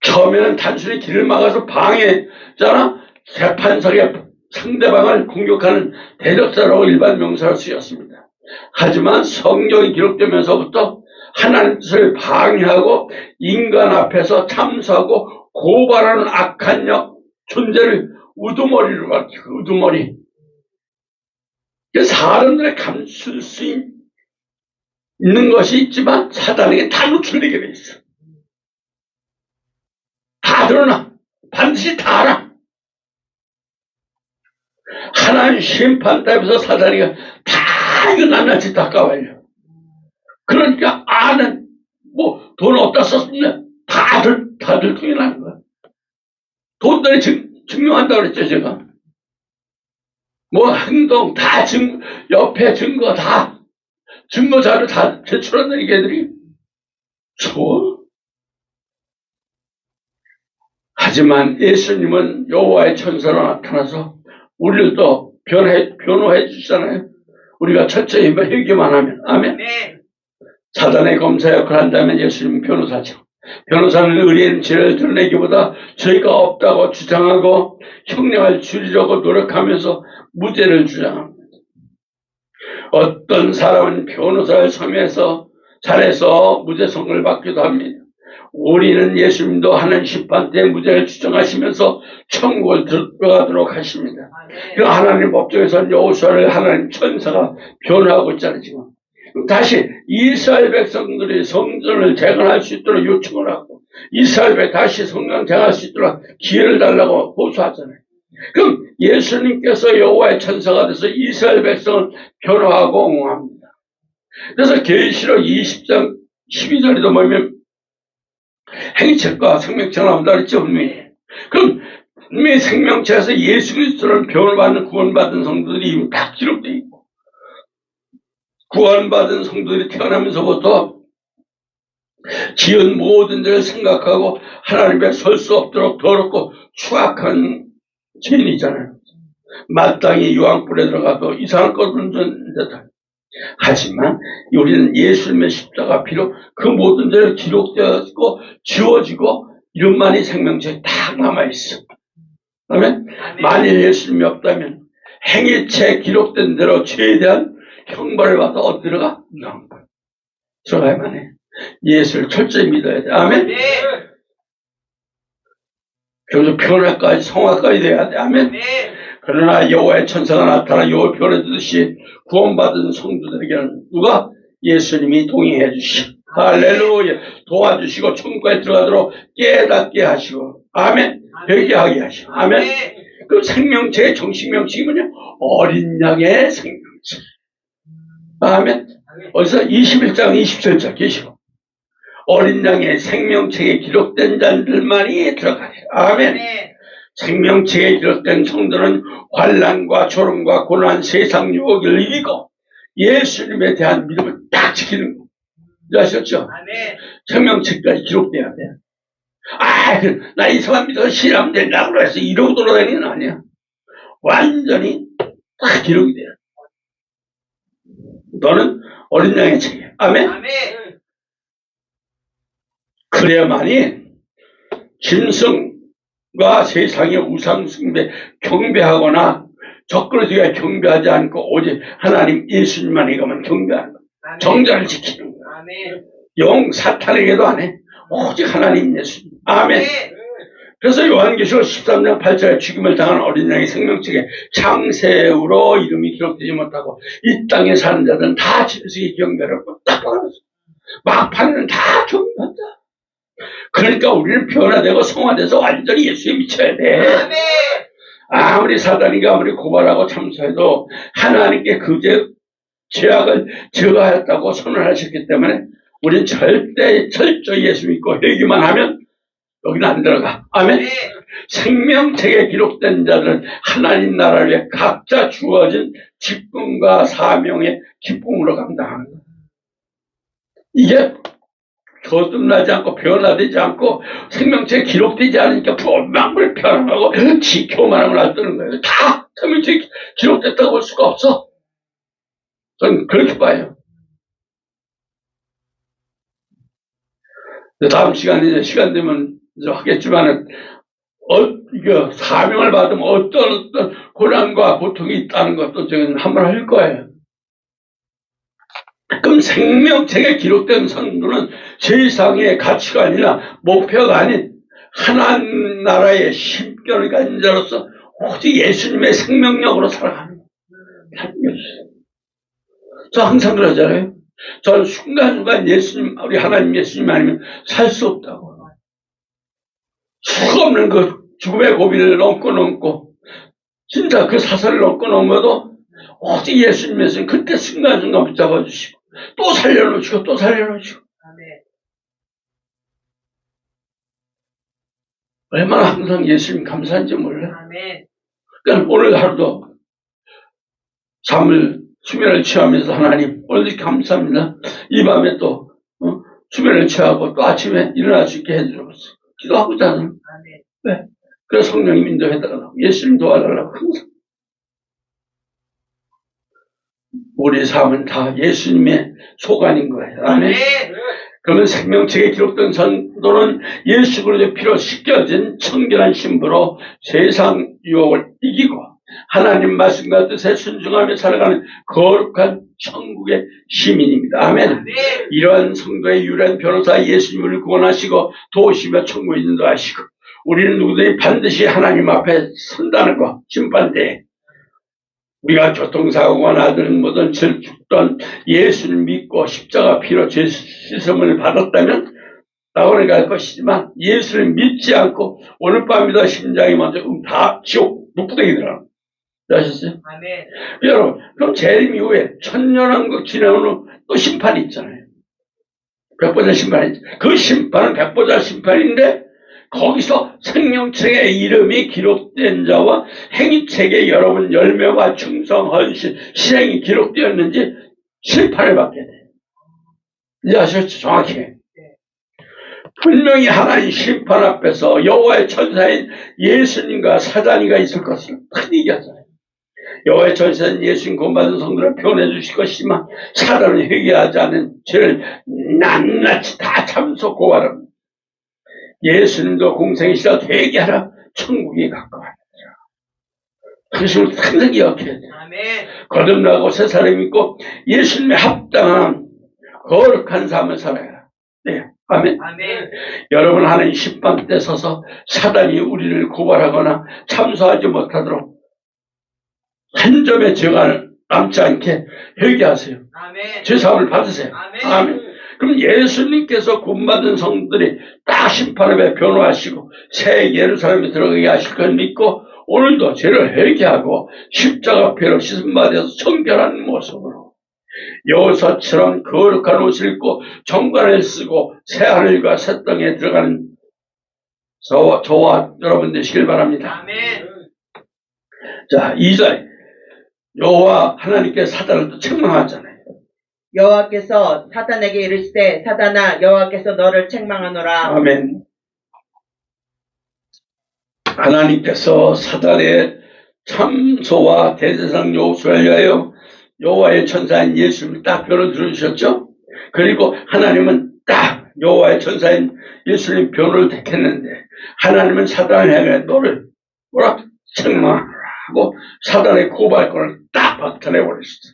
처음에는 단순히 길을 막아서 방해자나 재판석에 상대방을 공격하는 대적자라고 일반 명사로 쓰였습니다. 하지만 성경이 기록되면서부터 하나님 뜻을 방해하고 인간 앞에서 참수하고 고발하는 악한 존재를 우두머리로 가르쳐. 우두머리. 사람들의 감출 수 있는 것이 있지만 사단에게 다 노출되게 돼 있어. 다 드러나. 반드시 다 알아. 하나님 심판대에서 사단이가 다 이거 낱낱이 다 까발려. 그러니까 아는 뭐 돈 어디다 썼냐 다들 통해 나는 거야. 돈들이 증명한다고 그랬죠 제가. 뭐 행동 다 옆에 증거 다 증거 자료 다 제출한다는 얘들이 좋아. 하지만 예수님은 여호와의 천사로 나타나서 우리를 또 변호해 주시잖아요. 우리가 철저히 회개만 하면. 아멘. 네. 사단의 검사 역할을 한다면 예수님은 변호사죠. 변호사는 의뢰인 죄를 드러내기보다 죄가 없다고 주장하고 형량을 줄이려고 노력하면서 무죄를 주장합니다. 어떤 사람은 변호사를 섬해서 잘해서 무죄 선고를 받기도 합니다. 우리는 예수님도 하나님 심판 때 무죄를 주장하시면서 천국을 들어가도록 하십니다. 그 하나님 법정에서는 여호수아를 하나님 천사가 변호하고 있잖아요 지금. 다시 이스라엘 백성들이 성전을 재건할 수 있도록 요청을 하고 이스라엘 백성 다시 성전 재건할 수 있도록 기회를 달라고 호소하잖아요. 그럼 예수님께서 여호와의 천사가 돼서 이스라엘 백성을 변호하고 옹호합니다. 그래서 계시록 20장 12절에도 보면 행위책과 생명체가 나온다 그랬죠 분명히. 그럼 분명히 생명체에서 예수 그리스도를 변호받는 구원받은 성도들이 이미 다 기록되어 있고 구원받은 성도들이 태어나면서부터 지은 모든 죄를 생각하고 하나님 앞에 설 수 없도록 더럽고 추악한 죄인이잖아요. 마땅히 유황불에 들어가도 이상한 것은 존재다. 하지만 우리는 예수님의 십자가 피로 그 모든 죄를 기록되었고 지워지고 이름만이 생명체에 다 남아있어. 아멘? 만일 예수님이 없다면 행위체에 기록된 대로 죄에 대한 형벌을 받아 어디 들어가? 들어가야만 해. 예수를 철저히 믿어야 돼. 아멘? 네. 그래서 변화까지 성화까지 돼야 돼. 아멘? 네. 그러나 여호와의 천사가 나타나 여호와 변해주듯이 구원받은 성도들에게는 누가? 예수님이 동의해 주시고 할렐루야 도와주시고 천국에 들어가도록 깨닫게 하시고 아멘 회개하게 하시고 아멘. 그 생명체의 정식 명칭이 뭐냐? 어린 양의 생명체. 아멘. 어디서 21장 27절 계시고 어린 양의 생명체에 기록된 자들만이 들어가요. 아멘. 생명체에 기록된 성도는 환난과 조롱과 고난 세상 유혹을 이기고 예수님에 대한 믿음을 딱 지키는 거. 아셨죠? 생명체까지 기록돼야 돼. 나 이상한 믿어 신하면 된다고 해서 이러고 돌아다니는 건 아니야. 완전히 딱 기록이 돼요. 너는 어린 양의 책이야. 아멘. 그래야만이 짐승과 세상의 우상숭배 경배하거나 적그러지게 경배하지 않고 오직 하나님 예수님만 이거만 경배하는 거야. 정절을 지키는 거야. 영 사탄에게도 안 해. 오직 하나님 예수님. 아멘. 그래서 요한계시록 13장 8절에 죽임을 당한 어린 양의 생명책에 창세후로 이름이 기록되지 못하고 이 땅에 사는 자들은 다 짐승의 경배를 딱 받았어. 막판에는 다 경배한다. 그러니까 우리는 변화되고 성화돼서 완전히 예수에 미쳐야 돼. 아무리 사단이가 아무리 고발하고 참소해도 하나님께 그 죄악을 제거하였다고 선언하셨기 때문에 우린 철저히 예수 믿고 회개만 하면 여기는 안 들어가. 아멘. 생명책에 기록된 자들은 하나님 나라를 위해 각자 주어진 직분과 사명의 기쁨으로 감당하는 거예요. 이게 거듭나지 않고 변화되지 않고 생명책에 기록되지 않으니까 불만불편하고 지켜만하고 놔두는 거예요. 다 생명책에 기록됐다고 볼 수가 없어. 저는 그렇게 봐요. 다음 시간에 시간 되면 하겠지만은 이거 사명을 받으면 어떤 고난과 고통이 있다는 것도 저는 한번 할 거예요. 그럼 생명책에 기록된 성도는 세상의 가치관이나 목표가 아닌 하나님 나라의 신격을 가진 자로서 오직 예수님의 생명력으로 살아가는 거예요. 저 항상 그러잖아요. 저는 순간순간 예수님, 우리 하나님 예수님 아니면 살 수 없다고. 수없는 그 죽음의 고비를 넘고 진짜 그 사슬을 넘어도 오직 예수님에서는 그때 순간순간 붙잡아 주시고 또 살려놓으시고 또 살려놓으시고. 얼마나 항상 예수님 감사한지 몰라. 그러니까 오늘 하루도 수면을 취하면서 하나님 오늘 감사합니다. 이 밤에 또 수면을 취하고 또 아침에 일어날 수 있게 해주셔서 기도하고 자는. 네. 그래서 성령님 인도해달라고 예수님 도와달라고 항상. 우리 삶은 다 예수님의 소관인 거예요. 아멘. 그러면 생명책에 기록된 성도는 예수 그리스도의 피로 씻겨진 청결한 신부로 세상 유혹을 이기고 하나님 말씀과 뜻에 순종하며 살아가는 거룩한 천국의 시민입니다. 아멘. 이러한 성도의 유일한 변호사 예수님을 구원하시고 도우시며 천국에 인도하시고 우리는 누구든지 반드시 하나님 앞에 선다는 것, 심판대에. 우리가 교통사고가 나든 뭐든 죽던 예수를 믿고 십자가 피로 죄 씻음을 받았다면 낙원에 갈 것이지만 예수를 믿지 않고 오늘 밤이다 심장이 먼저 다 지옥 묵구덩이 들어갑니다. 아셨어요? 아멘. 여러분, 그럼 재림 이후에 천년왕국 지나온 후 또 심판이 있잖아요. 백보자 심판이 있잖아요. 그 심판은 백보자 심판인데 거기서 생명책에 이름이 기록된 자와 행위책에 여러분 열매와 충성, 헌신, 실행이 기록되었는지 심판을 받게 돼요. 이제 아셨죠? 정확히. 분명히 하나님 심판 앞에서 여호와의 천사인 예수님과 사단이가 있을 것을 큰 얘기하잖아요. 여호와의 천사인 예수님 구원받은 성도를 표현해 주실 것이지만 사단은 회개하지 않은 죄를 낱낱이 다 참소 고발합니다. 예수님도 공생이시라 회개하라 천국이 가까워요. 그것을 항상 기억해야 돼요. 거듭나고 새 사람이 있고 예수님의 합당한 거룩한 삶을 살아야. 네. 아멘. 아멘. 여러분 하나님 심판 때 서서 사단이 우리를 고발하거나 참소하지 못하도록 한 점의 죄가 남지 않게 회개하세요. 아멘. 죄사함을 받으세요. 아멘. 아멘. 그럼 예수님께서 구원받은 성들이 딱 심판에 변호하시고 새 예루살렘에 들어가게 하실 걸 믿고 오늘도 죄를 회개하고 십자가 피로 씻음받아서 정결한 모습으로 여호사처럼 거룩한 옷을 입고 정관을 쓰고 새 하늘과 새 땅에 들어가는 저와 여러분 되시길 바랍니다. 아멘. 자, 2절 여호와 하나님께 사단을 또 책망하잖아요. 여호와께서 사단에게 이르시되 사단아 여호와께서 너를 책망하노라. 아멘. 하나님께서 사단의 참소와 대제사장 여호수아를 위하여 여호와의 천사인 예수님을 딱 변을 들어주셨죠. 그리고 하나님은 딱 여호와의 천사인 예수님 변호를 택했는데 하나님은 사단을 향해 너를 뭐라 책망하고 사단의 고발권을 딱 박탈해버렸어요.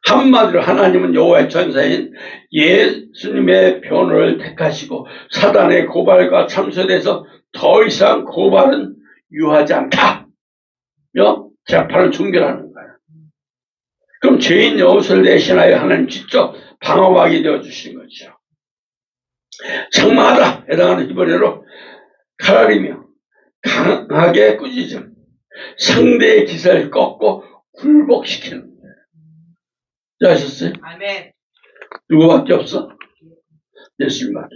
한마디로 하나님은 여호와의 천사인 예수님의 변호를 택하시고 사단의 고발과 참소에 대해서 더 이상 고발은 유하지 않다. 재판을 종결하는 거예요. 그럼 죄인 여호수아를 대신하여 하나님 직접 방어막이 되어주신 거죠. 책망하다 해당하는 히브리어로 칼날이며 강하게 꾸짖음, 상대의 기세를 꺾고 굴복시키는 거예요. 아셨어요? 아멘. 누구밖에 없어? 예수님밖에.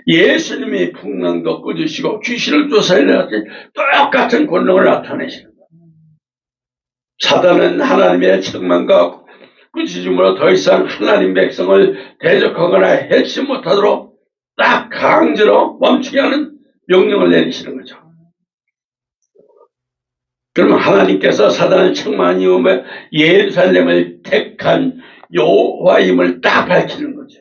예수님이 풍랑도 끄주시고 귀신을 쫓아내는 똑같은 권능을 나타내시는 거예요. 사단은 하나님의 책망과 꾸짖음으로 더 이상 하나님 백성을 대적하거나 해치 못하도록 딱 강제로 멈추게 하는 명령을 내리시는 거죠. 그러면 하나님께서 사단을 책망한 이후에 예루살렘을 택한 여호와임을 딱 밝히는 거죠.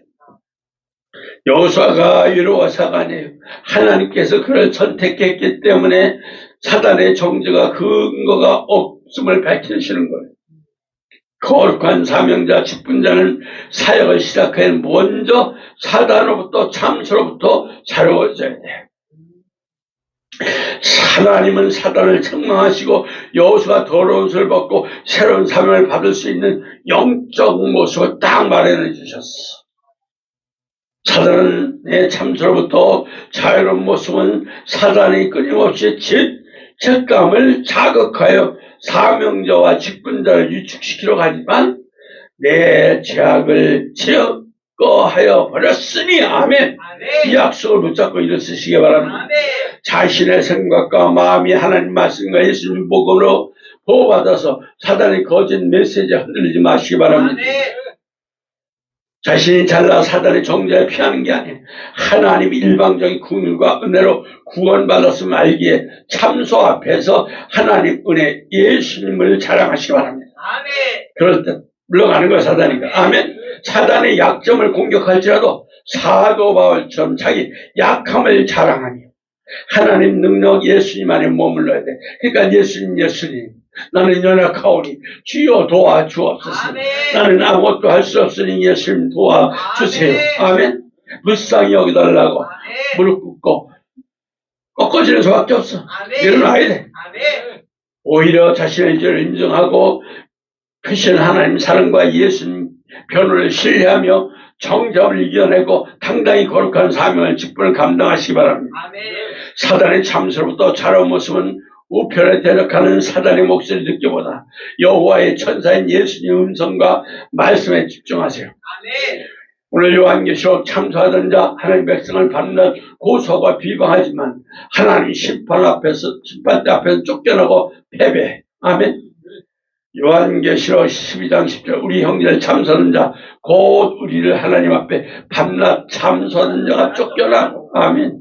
여호수아가 여호와사가 아니에요. 하나님께서 그를 선택했기 때문에 사단의 정죄가 근거가 없음을 밝히시는 거예요. 거룩한 사명자, 직분자는 사역을 시작해 먼저 사단으로부터 참수로부터 자유해져야 돼요. 하나님은 사단을 책망하시고 여호수아가 더러운 옷을 벗고 새로운 사명을 받을 수 있는 영적 모습을 딱 마련해 주셨어. 사단의 참수로부터 자유로운 모습은 사단이 끊임없이 죄책감을 자극하여 사명자와 직분자를 유축시키려 하지만 내 죄악을 제거하여 버렸으니 아멘. 이 약속을 붙잡고 일어서시기 바랍니다. 아멘. 자신의 생각과 마음이 하나님 말씀과 예수님 복음으로 보호받아서 사단의 거짓 메시지에 흔들리지 마시기 바랍니다. 아멘. 자신이 잘나 사단의 정죄에 피하는 게 아니에요. 하나님 일방적인 긍휼과 은혜로 구원받았음을 알기에 참소 앞에서 하나님 은혜 예수님을 자랑하시기 바랍니다. 아멘. 그럴 때 물러가는 거야 사단이니까. 아멘. 사단의 약점을 공격할지라도 사도 바울처럼 자기 약함을 자랑하니 하나님 능력 예수님 안에 머물러야 돼. 그러니까 예수님 나는 연약하오니 주여 도와주옵소서. 아멘. 나는 아무것도 할 수 없으니 예수님 도와주세요. 아멘. 불쌍히 여기달라고 무릎 꿇고 꺾어지는 수밖에 없어. 일어나야 돼. 아멘. 오히려 자신의 죄를 인정하고 크신 하나님 사랑과 예수님 변호를 신뢰하며 정답을 이겨내고 당당히 거룩한 사명을 직분을 감당하시기 바랍니다. 아멘. 사단의 참수로부터 자라온 모습은 우편에 대적하는 사단의 목소리를 느껴보다 여호와의 천사인 예수님의 음성과 말씀에 집중하세요. 아멘. 오늘 요한계시록 참소하던 자 하나님 백성을 받는 고소하고 비방하지만 하나님 심판대 앞에서 쫓겨나고 패배. 아멘. 요한계시록 12장 10절 우리 형제를 참소하는 자 곧 우리를 하나님 앞에 밤낮 참소하는 자가 쫓겨나고. 아멘.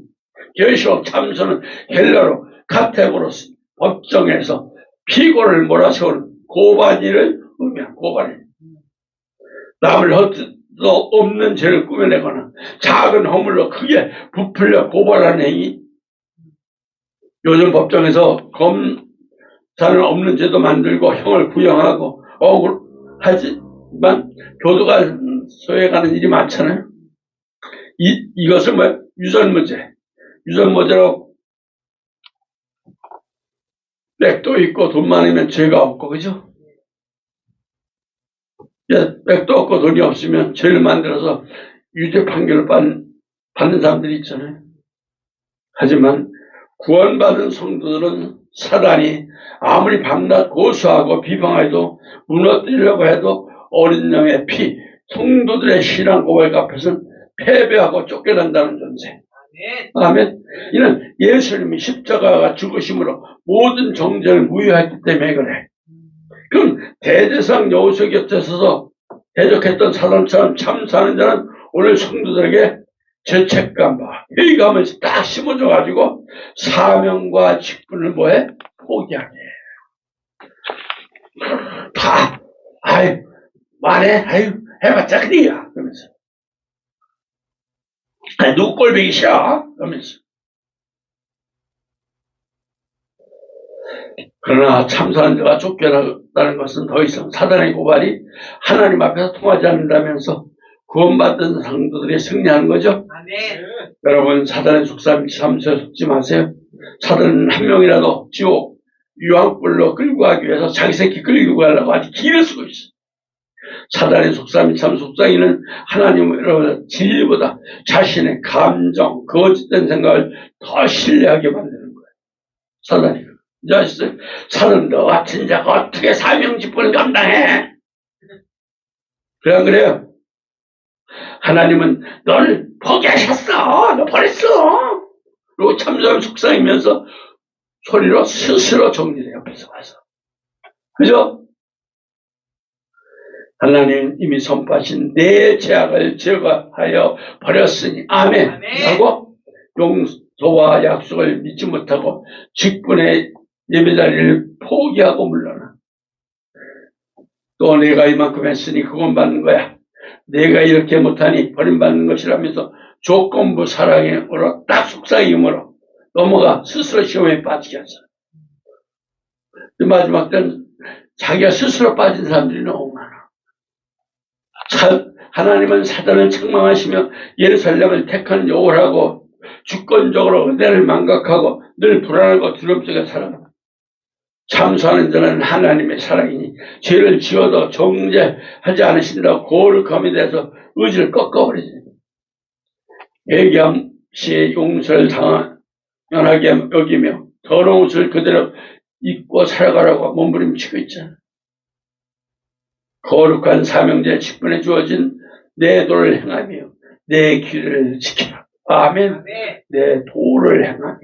계시록 참소는 헬라로 카테고로스 법정에서 피고를 몰아세우는 고발이를 의미한 고발이. 남을 헛도 없는 죄를 꾸며내거나 작은 허물로 크게 부풀려 고발하는 행위. 요즘 법정에서 검사는 없는 죄도 만들고 형을 구형하고 억울하지만 교도가 소외가는 일이 많잖아요. 이것을 유전무죄. 유전무죄로 백도 있고 돈 많으면 죄가 없고, 그죠? 백도 없고 돈이 없으면 죄를 만들어서 유죄 판결을 받는 사람들이 있잖아요. 하지만 구원받은 성도들은 사단이 아무리 밤낮 고소하고 비방해도 무너뜨리려고 해도 어린 양의 피, 성도들의 신앙 고백 앞에서는 패배하고 쫓겨난다는 존재. 아멘. 이는 예수님이 십자가가 죽으심으로 모든 정죄를 무효했기 때문에 그래. 그럼 대제사장 여호수아 곁에 서서 대적했던 사단처럼 참사하는 자는 오늘 성도들에게 죄책감과 회의감을 딱 심어줘가지고 사명과 직분을 뭐해? 포기하게. 다, 말해, 해봤자 그니야. 그러면서. 누구 꼴보기 싫어? 그러면서. 그러나 참사한 자가 쫓겨났다는 것은 더 이상 사단의 고발이 하나님 앞에서 통하지 않는다면서 구원받은 성도들이 승리하는 거죠. 아멘. 여러분 사단의 속삼수에 속지 마세요. 사단은 한 명이라도 지옥 유황불로 끌고 가기 위해서 자기 새끼 끌고 가려고 아주 길을 쓰고 있어. 사단의 속상이는 하나님으로 진리보다 자신의 감정, 거짓된 생각을 더 신뢰하게 만드는 거예요. 사단이. 이제 아시죠? 사단 너 같은 자가 어떻게 사명 직분을 감당해? 그래 안 그래요? 하나님은 너를 포기하셨어. 너 버렸어. 그리고 참소하면 속상이면서 소리로 스스로 정리해 옆에서 와서. 그죠? 하나님 이미 선포하신 내 죄악을 제거하여 버렸으니 아멘. 하고 용서와 약속을 믿지 못하고 직분의 예배자리를 포기하고 물러나. 또 내가 이만큼 했으니 그건 받는 거야. 내가 이렇게 못하니 버림받는 것이라면서 조건부 사랑으로 딱 속삭임으로 넘어가 스스로 시험에 빠지게 하잖아. 마지막 때는 자기가 스스로 빠진 사람들이 너무 많아. 하나님은 사단을 책망하시며 예루살렘을 택한 여호라고 주권적으로 은혜를 망각하고 늘 불안하고 두려움 속에 살아가. 참소하는 자는 하나님의 사랑이니 죄를 지어도 정죄하지 않으신다고 거룩함에 대해서 의지를 꺾어버리지. 애기함 시에 용서를 당연하게 여기며 더러운 옷을 그대로 입고 살아가라고 몸부림치고 있잖아. 거룩한 사명자의 직분에 주어진 내 도를 행하며 내 길을 지키라. 아멘. 내 도를 행하며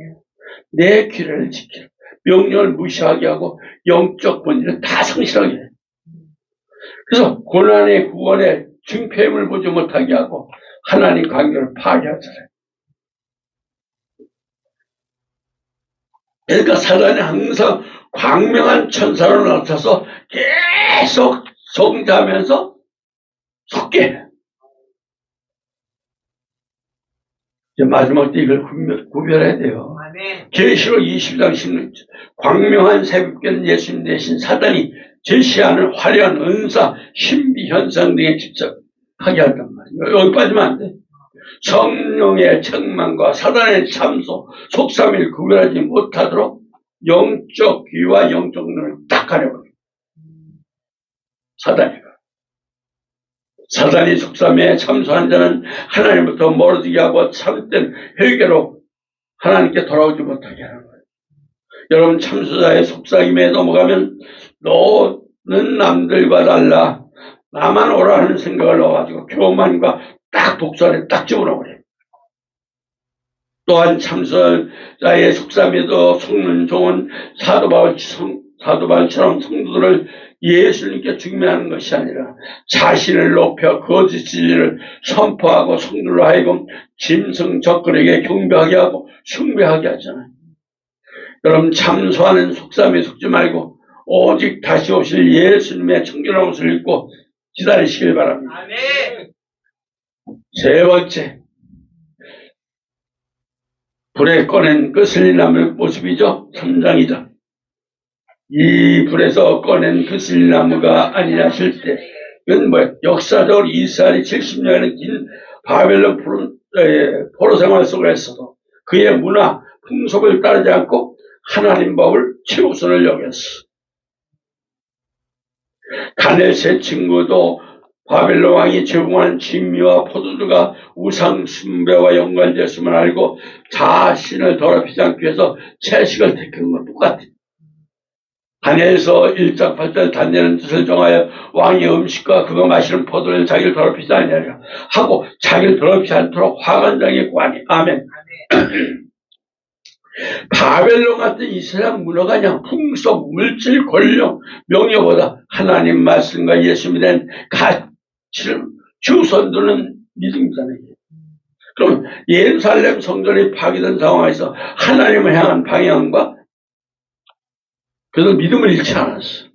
내 길을 지키라. 명령을 무시하게 하고 영적 본질을 다 상실하게 해. 그래서 고난의 구원에 증표임을 보지 못하게 하고 하나님 관계를 파괴하잖아요. 그러니까 사단이 항상 광명한 천사로 나타서 계속 성자하면서 속게 해. 이제 마지막 때 이걸 구별해야 돼요. 계시록 20장 16절 광명한 새벽견 예수님 대신 사단이 제시하는 화려한 은사, 신비, 현상 등에 집착하게 한단 말이에요. 여기 빠지면 안 돼. 성령의 책망과 사단의 참소, 속삼위를 구별하지 못하도록 영적 귀와 영적 눈을 딱 가려버려요. 사단이 속삼위에 참소한 자는 하나님부터 멀어지게 하고 참된 회개로 하나님께 돌아오지 못하게 하는 거예요. 여러분 참소자의 속삭임에 넘어가면 너는 남들과 달라 나만 오라 하는 생각을 넣어가지고 교만과 딱 독선에 딱 집어넣어버려요. 또한 참소자의 속삼위에도 속는 종은 사도 바울처럼 성도들을 예수님께 중매하는 것이 아니라 자신을 높여 거짓 진리를 선포하고 성도로 하여금 짐승 적그에게 경배하게 하고 숭배하게 하잖아요. 여러분 참소하는 속삼위에 속지 말고 오직 다시 오실 예수님의 청결한 옷을 입고 기다리시길 바랍니다. 아멘. 세 번째, 불에 꺼낸 그 슬리나무 모습이죠. 3장이죠. 이 불에서 꺼낸 그 슬리나무가 아니냐 하실 때 이건 뭐예요? 역사적으로 이스라엘이 70년의 긴 바벨론 포로 생활 속에서도 그의 문화, 풍속을 따르지 않고 하나님 법을 최우선을 여겼어. 다니엘 세 친구도 바벨론 왕이 제공한 진미와 포도주가 우상 숭배와 연관되었음을 알고 자신을 더럽히지 않기 위해서 채식을 택한 건 똑같아요. 다니엘서 1장 8절 다니엘은 뜻을 정하여 왕의 음식과 그거 마시는 포도를 자기를 더럽히지 아니하리라 하고 자기를 더럽히지 않도록 화관장에 구하니 아멘. 바벨론 같은 이스라엘 문화가 그냥 풍속, 물질, 권력, 명예보다 하나님 말씀과 예수님에 대한 가치를 주선두는 믿음이잖아요. 그럼 예루살렘 성전이 파괴된 상황에서 하나님을 향한 방향과 그래서 믿음을 잃지 않았어.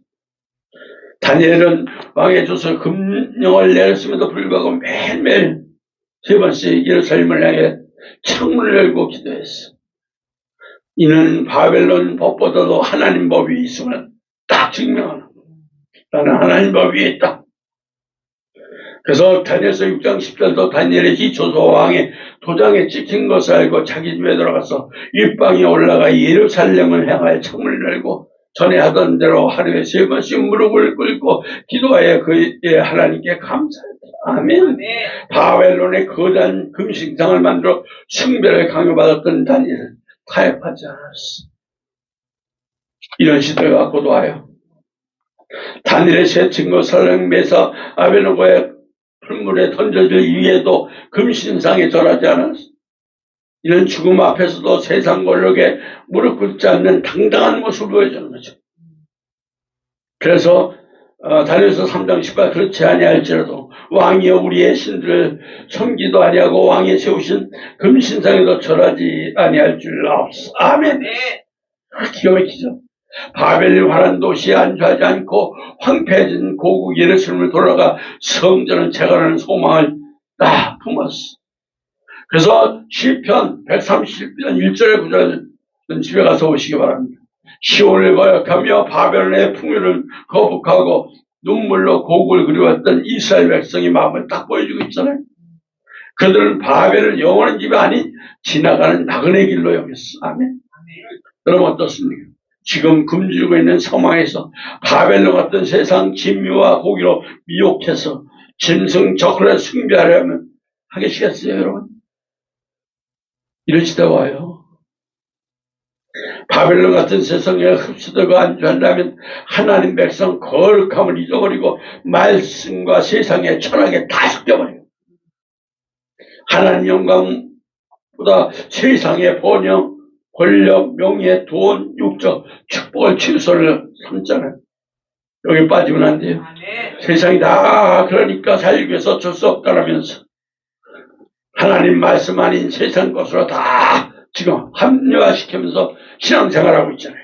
다니엘은 왕의 줘서 금령을 내렸음에도 불구하고 매일매일 3번씩 예루살렘을 향해 창문을 열고 기도했어. 이는 바벨론 법보다도 하나님 법이 있음을 딱 증명하는 거야. 나는 하나님 법 위에 있다. 그래서 다니엘서 6장 10절도 다니엘의 기초소 왕의 도장에 찍힌 것을 알고 자기 집에 들어가서 윗방에 올라가 예루살렘을 향하여 창문을 열고 전에 하던 대로 하루에 3번씩 무릎을 꿇고 기도하여 그의 하나님께 감사했다. 아멘. 바벨론의 거대한 금식상을 만들어 숭배를 강요받았던 다니엘은 타협하지 않았어. 이런 시대가 갖고도 와요. 다니엘의 세 친구 설령 메사 아베노고의 풀물에 던져질 이에도 금신상에 절하지 않았어. 이런 죽음 앞에서도 세상 권력에 무릎 꿇지 않는 당당한 모습을 보여주는 거죠. 그래서 다니엘서 3장 10과 그렇지 아니할지라도 왕이여 우리의 신들을 섬기도 아니하고 왕이 세우신 금신상에도 절하지 아니할 줄 아옵소서. 아멘. 기가 막히죠. 바벨 화란 도시에 안주하지 않고 황폐해진 고국 예루살렘을 돌아가 성전을 재건하는 소망을 다 품었어. 그래서 시편 130편 1절에 9절은 집에 가서 오시기 바랍니다. 시온을 거역하며 바벨론의 풍요를 거북하고 눈물로 고국을 그리웠던 이스라엘 백성의 마음을 딱 보여주고 있잖아요. 그들은 바벨을 영원한 집이 아닌 지나가는 나그네 길로 여겼어. 아멘. 여러분 어떻습니까? 지금 굶주리고 있는 상황에서 바벨론 같은 세상 진미와 고기로 미혹해서 짐승 저크를 숭배하려면 하겠시겠어요, 여러분? 이런 시대가 와요. 바벨론 같은 세상에 흡수되고 안주한다면 하나님 백성 거룩함을 잊어버리고 말씀과 세상의 철학에 다 섞여버려요. 하나님 영광보다 세상의 번영, 권력, 명예, 돈, 육적, 축복을 최우선을 삼잖아요. 여기 빠지면 안 돼요. 세상이 다 그러니까 살기 위해서 어쩔 수 없다라면서 하나님 말씀 아닌 세상 것으로 다 지금 합리화시키면서 신앙생활하고 있잖아요.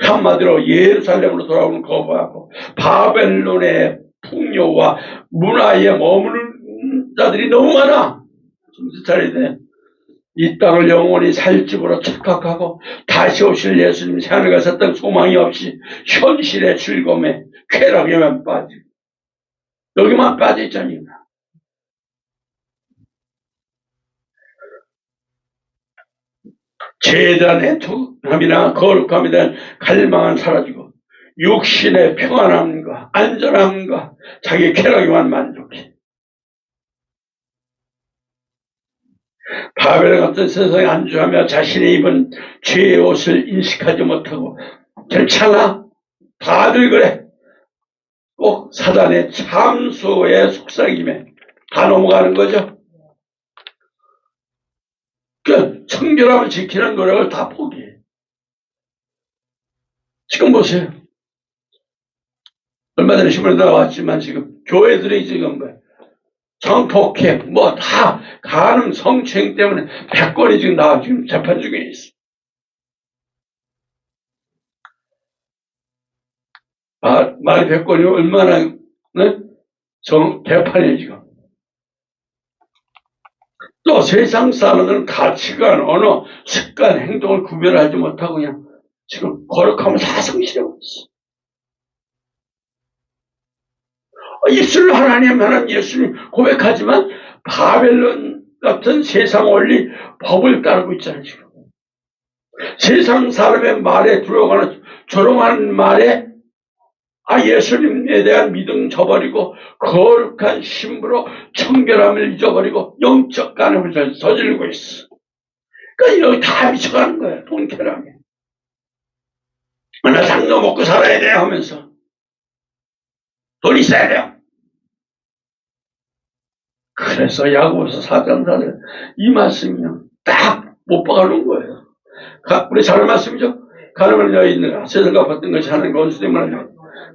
한마디로 예루살렘으로 돌아오는 거부하고 바벨론의 풍요와 문화에 머무는 자들이 너무 많아. 정신 차려야 돼. 이 땅을 영원히 살 집으로 착각하고 다시 오실 예수님 새하늘 가셨던 소망이 없이 현실의 즐거움에 쾌락에만 빠지고 여기만 빠져있잖아요. 재단의 투함이나 거룩함에 대한 갈망은 사라지고 육신의 평안함과 안전함과 자기 쾌락에만 만족해. 바벨 같은 세상에 안주하며 자신이 입은 죄의 옷을 인식하지 못하고 괜찮아 다들 그래 꼭 사단의 참수의 속삭임에 다 넘어가는 거죠. 그 청결함을 지키는 노력을 다 포기해. 지금 보세요. 얼마 전에 신문에 나왔지만 지금 교회들이 지금 성폭행 뭐 다 간음 성추행 때문에 100건이 지금 나와 지금 재판 중에 있어. 말이 100건이 얼마나 개판이에요 지금. 또 세상 사람들은 가치관, 언어, 습관, 행동을 구별하지 못하고 그냥 지금 거룩함을 다 성실하고 있어. 입술로 하나님 예수님 고백하지만 바벨론 같은 세상 원리 법을 따르고 있잖아요 지금. 세상 사람의 말에 들어가는 조롱하는 말에 예수님에 대한 믿음 저버리고 거룩한 신부로 청결함을 잊어버리고 영적 간음을 저지르고 있어. 그러니까 여기 다 미쳐가는 거예요. 돈쾌락에. 나 당도 먹고 살아야 돼 하면서 돈 있어야 돼요. 그래서 야고보서 4장 4절 이 말씀이요 딱 못 박아놓은 거예요. 우리 잘 말씀이죠. 가늠을 여인들아 세상과 받던 것이 하나님과 원수됨을 하냐.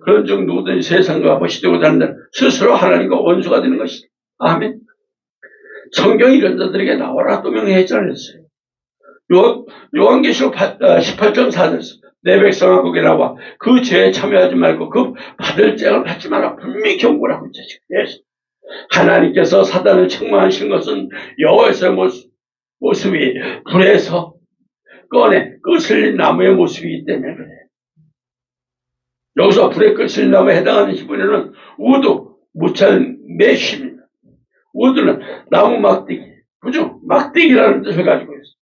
그런 중 누구든지 세상과 버시되고자 하는 스스로 하나님과 원수가 되는 것이다. 아멘. 성경이 이런 자들에게 나와라 또 명령했잖아요. 요한계시록 18장 4절에서 내 백성아 거기 나와 그 죄에 참여하지 말고 그 받을 죄를 받지 마라. 분명히 경고를 하고 있죠. 하나님께서 사단을 책망하신 것은 여호와의 모습이 불에서 꺼내 끄슬린 나무의 모습이기 때문에 그래. 여기서 불에 끄슬린 나무에 해당하는 히브리어는 우드, 무찰, 메십입니다. 우드는 나무 막대기, 그죠? 막대기라는 뜻을 가지고 있어.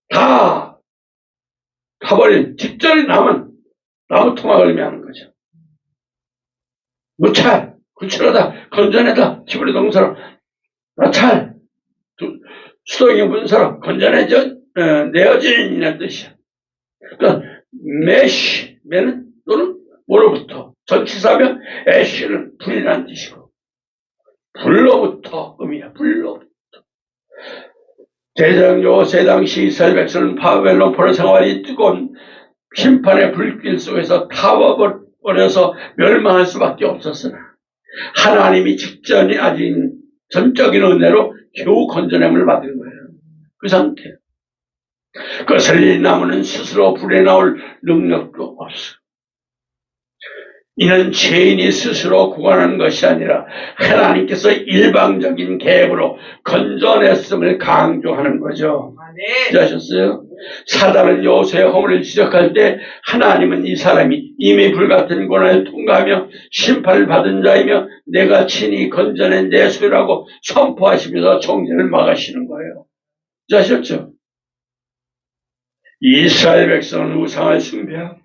다 가버린 직전에 남은 나무 토막을 의미하는 거죠. 무찰, 구칠하다, 건전하다, 히브리 동사로 나찰, 수동이 묻은 사람, 건전해져, 내어진이라는 뜻이야. 그러니까 메시, 메는 또는 뭐로부터 전치사면 애쉬는 불이라는 뜻이고 불로부터 음이야. 불로부터. 대제사장 요새 당시 이스라엘 백성은 바벨론 포로 생활이 뜨거운 심판의 불길 속에서 타워버려서 멸망할 수밖에 없었으나 하나님이 직전이 아닌 전적인 은혜로 겨우 건져냄을 받은 거예요. 그 상태. 거슬린 나무는 스스로 불에 나올 능력도 없어. 이는 죄인이 스스로 구원하는 것이 아니라 하나님께서 일방적인 계획으로 건져냈음을 강조하는 거죠. 아셨어요? 사단은 요새의 허물을 지적할 때 하나님은 이 사람이 이미 불같은 고난을 통과하며 심판을 받은 자이며 내가 친히 건져낸 내 소유라고 선포하시면서 정죄를 막으시는 거예요. 아셨죠? 이스라엘 백성은 우상을 숭배하고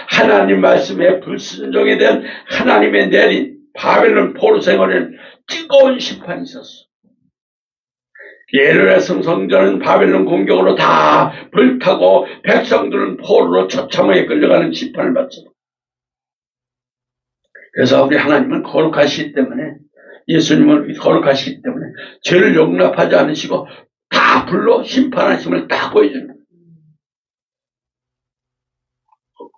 하나님 말씀에 불순종에 대한 하나님의 내린 바벨론 포로 생활에는 뜨거운 심판이 있었어. 예루살렘 성전은 바벨론 공격으로 다 불타고 백성들은 포로로 처참하게 끌려가는 심판을 받죠. 그래서 우리 하나님은 거룩하시기 때문에 예수님은 거룩하시기 때문에 죄를 용납하지 않으시고 다 불로 심판하심을 딱 보여주는 거예요.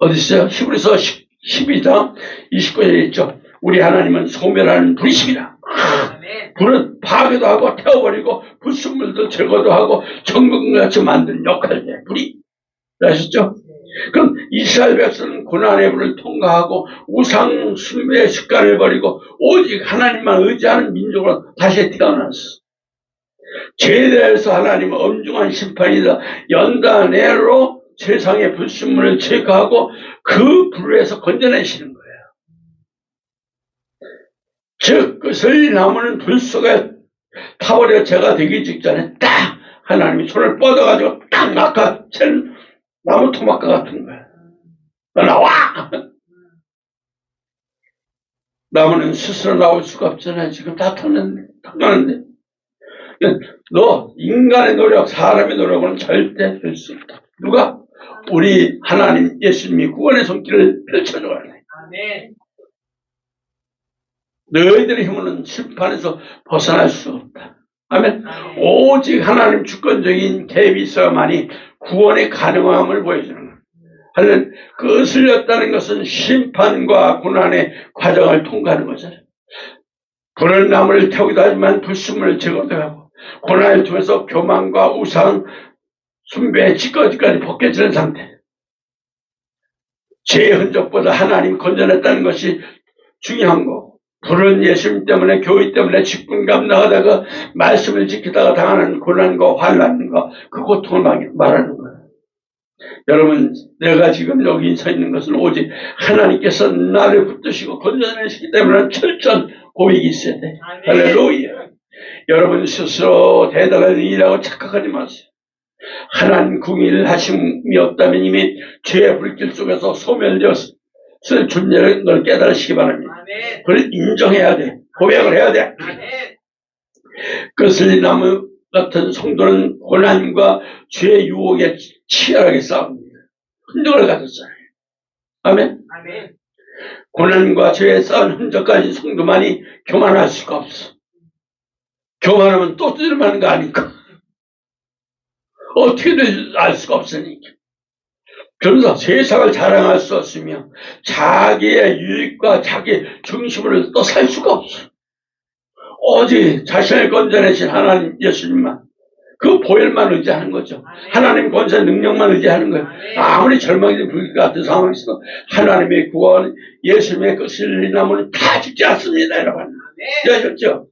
어디 있어요? 히브리서 12장 29절에 있죠. 우리 하나님은 소멸하는 불이십니다. 불은 파괴도 하고 태워버리고 불순물도 제거도 하고 정금같이 만드는 역할을 해. 불이. 아셨죠? 그럼 이스라엘 백성은 고난의 불을 통과하고 우상 숭배의 습관을 버리고 오직 하나님만 의지하는 민족으로 다시 태어났어. 죄에 대해서 하나님은 엄중한 심판이다. 연단내로 세상의 불순물을 제거하고 그 불에서 건져내시는 거예요. 즉, 그 설리나무는 불 속에 타버려 죄가 되기 직전에 딱 하나님이 손을 뻗어가지고 딱 낚아챈 나무 토막과 같은 거예요. 너 나와! 나무는 스스로 나올 수가 없잖아요. 지금 다 터나는데. 너 인간의 노력, 사람의 노력은 절대 될 수 없다. 누가? 우리 하나님 예수님이 구원의 손길을 펼쳐줘야 돼. 아멘. 너희들의 힘으로는 심판에서 벗어날 수 없다. 아멘. 오직 하나님 주권적인 개입이 있어야만이 구원의 가능함을 보여주는 거예요. 하여튼 그 으슬렸다는 것은 심판과 고난의 과정을 통과하는 거잖아요. 불은 나무를 태우기도 하지만 불순물을 제거도 하고 고난을 통해서 교만과 우상, 숭배의 찌꺼기까지 벗겨지는 상태. 죄의 흔적보다 하나님 건져냈다는 것이 중요한 거. 불은 예수님 때문에 교회 때문에 직분감 나가다가 말씀을 지키다가 당하는 고난과 환난과 그 고통을 말하는 거예요. 여러분, 내가 지금 여기 서 있는 것은 오직 하나님께서 나를 붙드시고 건져내시기 때문에 철저한 고백이 있어야 돼. 할렐루야. 여러분 스스로 대단한 일이라고 착각하지 마세요. 하나님 궁일 하심이 없다면 이미 죄의 불길 속에서 소멸되었을 존재를 널 깨달으시기 바랍니다. 그걸 인정해야 돼. 고백을 해야 돼. 그슬린 나무 같은 성도는 고난과 죄의 유혹에 치열하게 싸웁니다. 흔적을 가졌잖아요. 아멘. 고난과 죄에 쌓은 흔적 가진 성도만이 교만할 수가 없어. 교만하면 또 뜰만한 거 아닐까? 어떻게든 알 수가 없으니까. 그러면서 세상을 자랑할 수 없으며 자기의 유익과 자기 중심으로 또 살 수가 없어. 오직 자신을 건져내신 하나님 예수님만 그 보혈만 의지하는 거죠. 하나님 권세 능력만 의지하는 거예요. 아무리 절망적인 불길 같은 상황에서 하나님의 구원 예수님의 그 슬린 나무는 다 죽지 않습니다. 여러분. 아셨죠?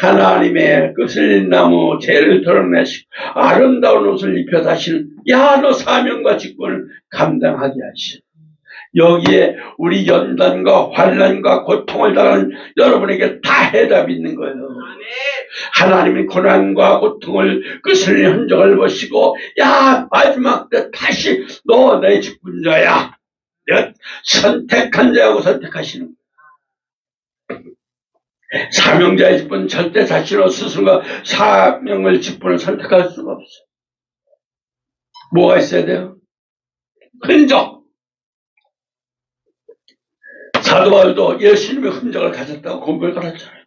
하나님의 그 슬린 나무 죄를 드러내시고 아름다운 옷을 입혀 다시는 야 너 사명과 직분을 감당하게 하시오. 여기에 우리 연단과 환난과 고통을 당하는 여러분에게 다 해답이 있는 거예요. 하나님이 고난과 고통을 그 슬린 흔적을 보시고 야 마지막 때 다시 너 내 직분자야. 내가 선택한 자하고 선택하시는 거예요. 사명자의 직분 절대 자신의 스스로가 사명을 직분을 선택할 수가 없어. 뭐가 있어야 돼요? 흔적. 사도 바울도 예수님의 흔적을 가졌다고 고백을 했잖아요.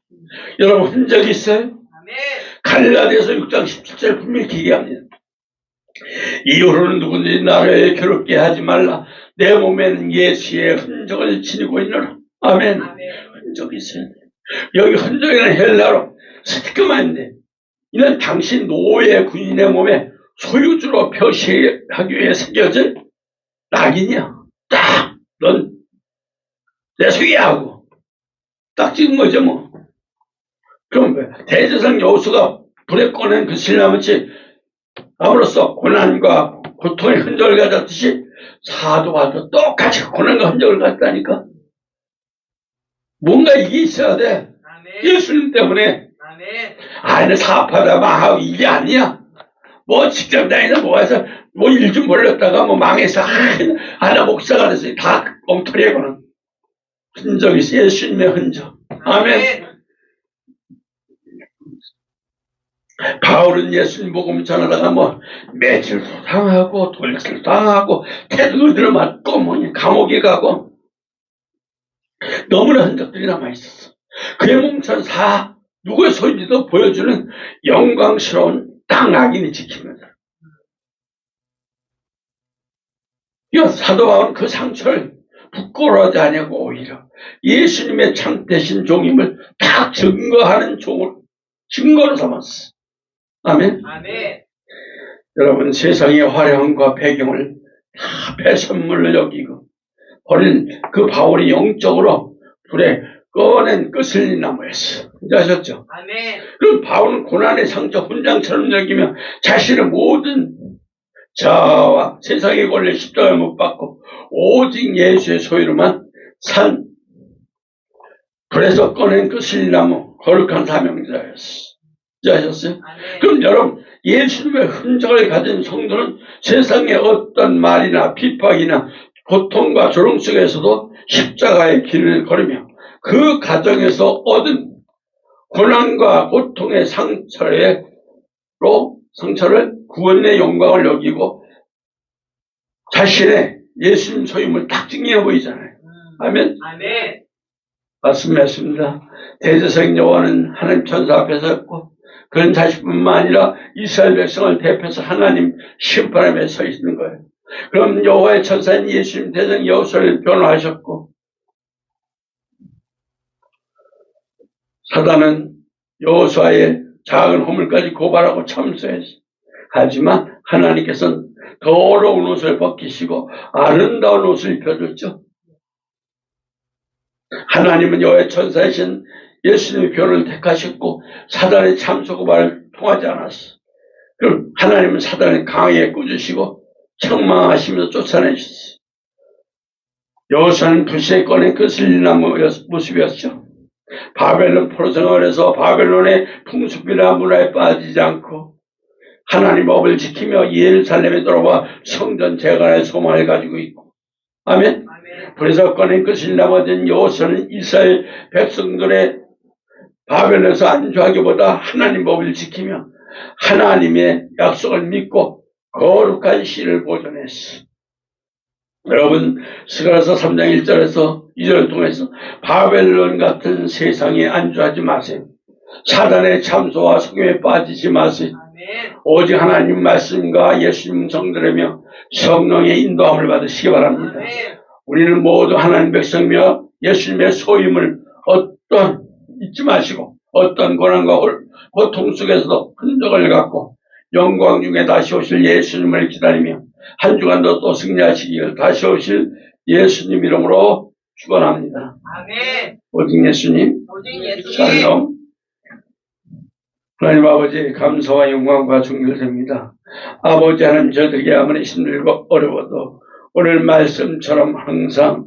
여러분 흔적이 있어요? 아멘. 갈라디아서 6장 17절 분명히 얘기합니다. 이후로는 누구든지 나를 괴롭게 하지 말라. 내 몸에는 예수의 흔적을 지니고 있노라. 아멘. 흔적이 있어요. 여기 흔적이라는 헬라로 스티그마인데 이는 당신 노예 군인의 몸에 소유주로 표시하기 위해 새겨진 낙인이야. 딱! 넌 내 소유야 하고 딱 찍은 거죠 뭐. 그럼 대제사장 여호수아가 불에 꺼낸 그 실나무치 아무로써 고난과 고통의 흔적을 가졌듯이 사도와도 똑같이 고난과 흔적을 갖다니까. 뭔가 이게 있어야 돼. 예수님 때문에. 아니 사업하다 망하고 이게 아니야. 뭐 직장 다니다 뭐 해서 뭐 일 좀 벌렸다가 뭐 망해서 하나 목사가 돼서 다 엉터리에고는 흔적이 있어. 예수님의 흔적. 아멘. 바울은 예수님 복음 전하다가 뭐 매질도 당하고 돌격도 당하고 태도를 맞고 뭐니 감옥에 가고 너무나 흔적들이 남아있었어. 그의 몸처럼 누구의 소인지도 보여주는 영광스러운 딱 낙인이 지키면서 사도 바울은 그 상처를 부끄러워하지 않냐고 오히려 예수님의 참되신 종임을 딱 증거하는 증거로 삼았어. 아멘. 아멘. 여러분 세상의 화려함과 배경을 다 배선물로 여기고 버린 그 바울이 영적으로 불에 꺼낸 끝을 나무였어. 이제 아셨죠? 아멘. 그럼 바울은 고난의 상처 훈장처럼 여기며 자신의 모든 자아와 세상의 권리 십자가에 못 박고 오직 예수의 소유로만 산 불에서 꺼낸 끝을 나무 거룩한 사명자였어. 이제 아셨어요? 아멘. 그럼 여러분 예수님의 흔적을 가진 성도는 세상의 어떤 말이나 비박이나 고통과 조롱 속에서도 십자가의 길을 걸으며 그 과정에서 얻은 고난과 고통의 상처를 구원의 영광을 여기고 자신의 예수님 소임을 딱 증명해 보이잖아요. 아멘. 아멘. 말씀했습니다. 대제사장 여호와는 하나님 천사 앞에 섰고 그런 자신뿐만 아니라 이스라엘 백성을 대표해서 하나님 심판함에 서 있는 거예요. 그럼 여호와의 천사인 예수님 대제사장 여호수아를 변호하셨고 사단은 여호수아의 작은 허물까지 고발하고 참수했어. 하지만 하나님께서는 더러운 옷을 벗기시고 아름다운 옷을 입혀줬죠. 하나님은 여호와의 천사이신 예수님의 변호를 택하셨고 사단의 참소 고발을 통하지 않았어. 그럼 하나님은 사단을 강하게 꾸짖으시고 책망하시면서 쫓아내셨어. 여호수아는 불시에 꺼낸 그 슬리나무 모습이었죠. 바벨론 포로 생활에서 바벨론의 풍습이나 문화에 빠지지 않고 하나님 법을 지키며 예루살렘에 돌아와 성전 재건의 소망을 가지고 있고 아멘. 불에서 꺼낸 그 슬리나무된 여호수아는 이스라엘 백성들의 바벨론에서 안주하기보다 하나님 법을 지키며 하나님의 약속을 믿고 거룩한 씨를 보존했어. 여러분 스가랴서 3장 1절에서 2절을 통해서 바벨론 같은 세상에 안주하지 마세요. 사단의 참소와 속임에 빠지지 마세요. 오직 하나님 말씀과 예수님 성들으며 성령의 인도함을 받으시기 바랍니다. 우리는 모두 하나님 백성이며 예수님의 소임을 잊지 마시고 어떤 고난과 고통 속에서도 흔적을 갖고 영광 중에 다시 오실 예수님을 기다리며 한 주간도 또 승리하시기를 다시 오실 예수님 이름으로 축원합니다. 아멘. 오직 예수님. 샬롬. 하나님 아버지 감사와 영광과 존귀드립니다. 아버지 하나님 저들에게 아무리 힘들고 어려워도 오늘 말씀처럼 항상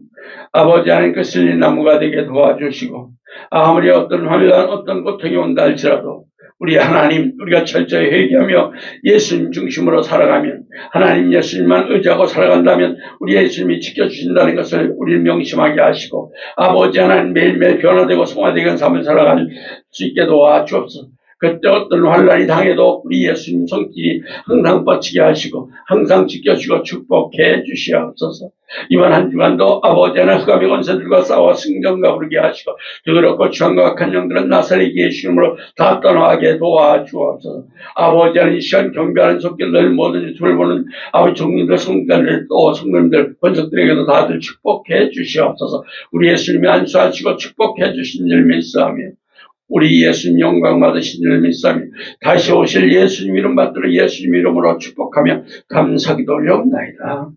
아버지 하나님 그 슬리나무가 되게 도와주시고 아무리 어떤 환란 어떤 고통이 온다 할지라도 우리 하나님 우리가 철저히 회개하며 예수님 중심으로 살아가면 하나님 예수님만 의지하고 살아간다면 우리 예수님이 지켜주신다는 것을 우리를 명심하게 하시고 아버지 하나님 매일매일 변화되고 성화되는 삶을 살아갈 수 있게 도와주옵소서. 그때 어떤 환란이 당해도 우리 예수님 손길이 항상 뻗치게 하시고 항상 지켜주고 축복해 주시옵소서. 이번 한 주간도 아버지 하나 흑암의 권세들과 싸워 승전과 부르게 하시고 더럽고 추한과 악한 영들은 나사렛 예수 이름으로 다 떠나게 도와주옵소서. 아버지 하나 이 시간 경배하는 손길들 모든 유튜브를 보는 아버지 종님들 성도들 또 성도님들 권속들에게도 다들 축복해 주시옵소서. 우리 예수님이 안수하시고 축복해 주신 줄 믿사오며 우리 예수님 영광 받으신 줄 믿사오며 다시 오실 예수님 이름 받들어 예수님 이름으로 축복하며 감사기도 올려옵나이다.